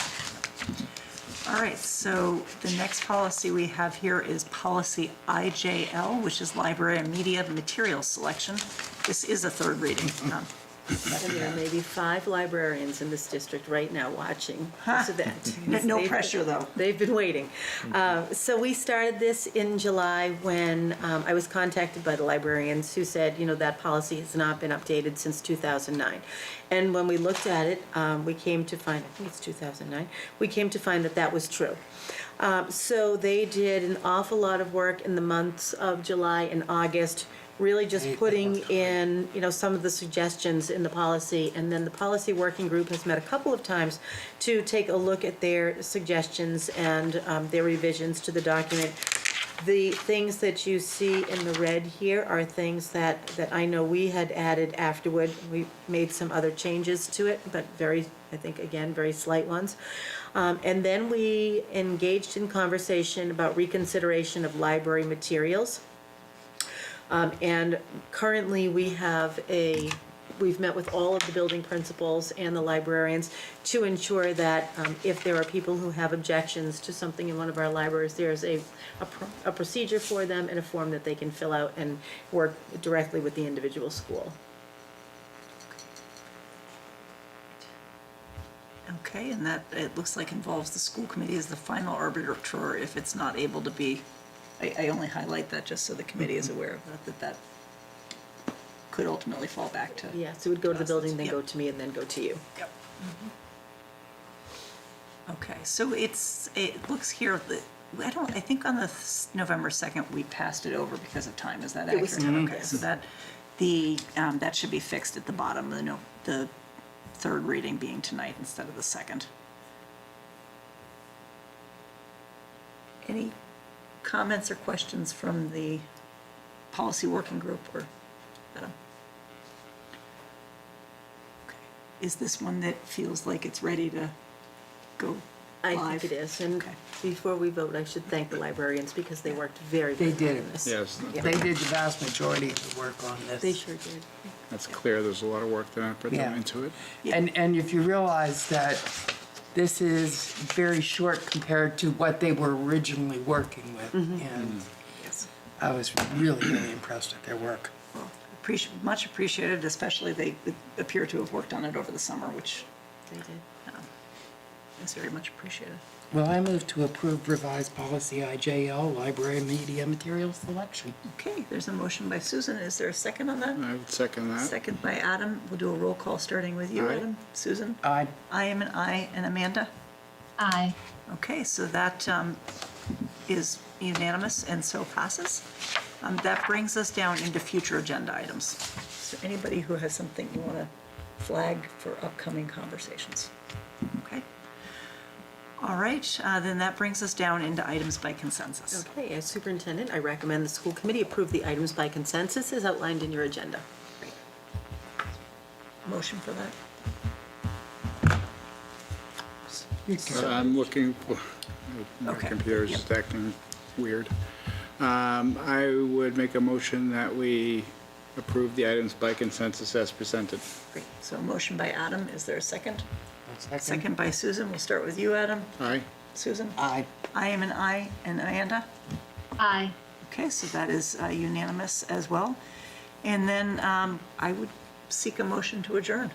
All right, so the next policy we have here is policy IJL, which is library and media materials selection. This is a third reading. And there may be 5 librarians in this district right now watching this event. No They've- pressure, though. They've been waiting. So we started this in July when I was contacted by the librarians who said, that policy has not been updated since 2009. And when we looked at it, we came to find, I think it's 2009, we came to find that that was true. So they did an awful lot of work in the months of July and August, really just putting in, some of the suggestions in the policy. And then the policy working group has met a couple of times to take a look at their suggestions and their revisions to the document. The things that you see in the red here are things that I know we had added afterward. We made some other changes to it, but very slight ones. And then we engaged in conversation about reconsideration of library materials. And currently, we've met with all of the building principals and the librarians to ensure that if there are people who have objections to something in one of our libraries, there's a procedure for them and a form that they can fill out and work directly with the individual school. Okay, and that, it looks like involves the school committee as the final arbiter if it's not able to be, I only highlight that just so the committee is aware of that could ultimately fall back to. Yeah, so it would go to the us. building, then Yep. go to me, and then go to you. Yep. Okay, so it looks here, I think on the November 2nd, we passed it over because of time, is that accurate? It was time, Okay, yes. so that should be fixed at the bottom, the third reading being tonight instead of the second. Any comments or questions from the policy working group or Adam? Okay. Is this one that feels like it's ready to go live? I think it is, and Okay. before we vote, I should thank the librarians because they worked very, very They hard did. on this. Yes, They did the vast majority of the work on this. They sure did. that's clear. There's a lot of work that I put Yeah. into it. And if you realize that this is very short compared to what they were originally working with, and Yes. I was really, really impressed with their work. Well, much appreciated, especially they appear to have worked on it over the summer, which They did. is very much appreciated. Well, I move to approve revised policy IJL, library media materials selection. Okay, there's a motion by Susan. Is there a second on that? I would second that. Second by Adam. We'll do a roll call starting with you, Aye. Adam. Susan? Aye. I am an aye. And Amanda? Aye. Okay, so that is unanimous and so passes. That brings us down into future agenda items. Is there anybody who has something you want to flag for upcoming conversations? Okay. All right, then that brings us down into items by consensus. Okay, as superintendent, I recommend the school committee approve the items by consensus as outlined in your agenda. Motion for that? I'm looking, my Okay. computer's Yep. just acting weird. I would make a motion that we approve the items by consensus as presented. Great. So a motion by Adam. Is there a second? Second. Second by Susan. We'll start with you, Adam. Aye? Susan? Aye. I am an aye. And Amanda? Aye. Okay, so that is unanimous as well. And then I would seek a motion to adjourn.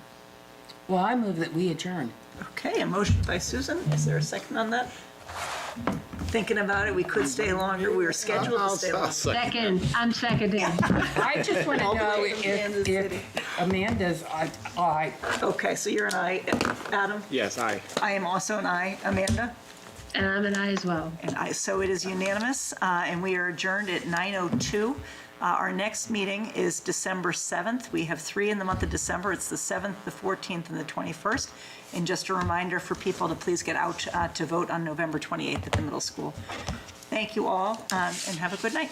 Well, I move that we adjourn. Okay, a motion by Susan. Is there a second on that? Thinking about it, we could stay longer. We were scheduled to stay longer. Second, I'm seconding. I just want to All the know way from Kansas City. if Amanda's aye. Okay, so you're an aye. Adam? Yes, aye. I am also an aye. Amanda? And I'm an aye as well. And I, so it is unanimous, and we are adjourned at 9:02. Our next meeting is December 7th. We have 3 in the month of December. It's the 7th, the 14th, and the 21st. And just a reminder for people to please get out to vote on November 28th at the middle school. Thank you all, and have a good night.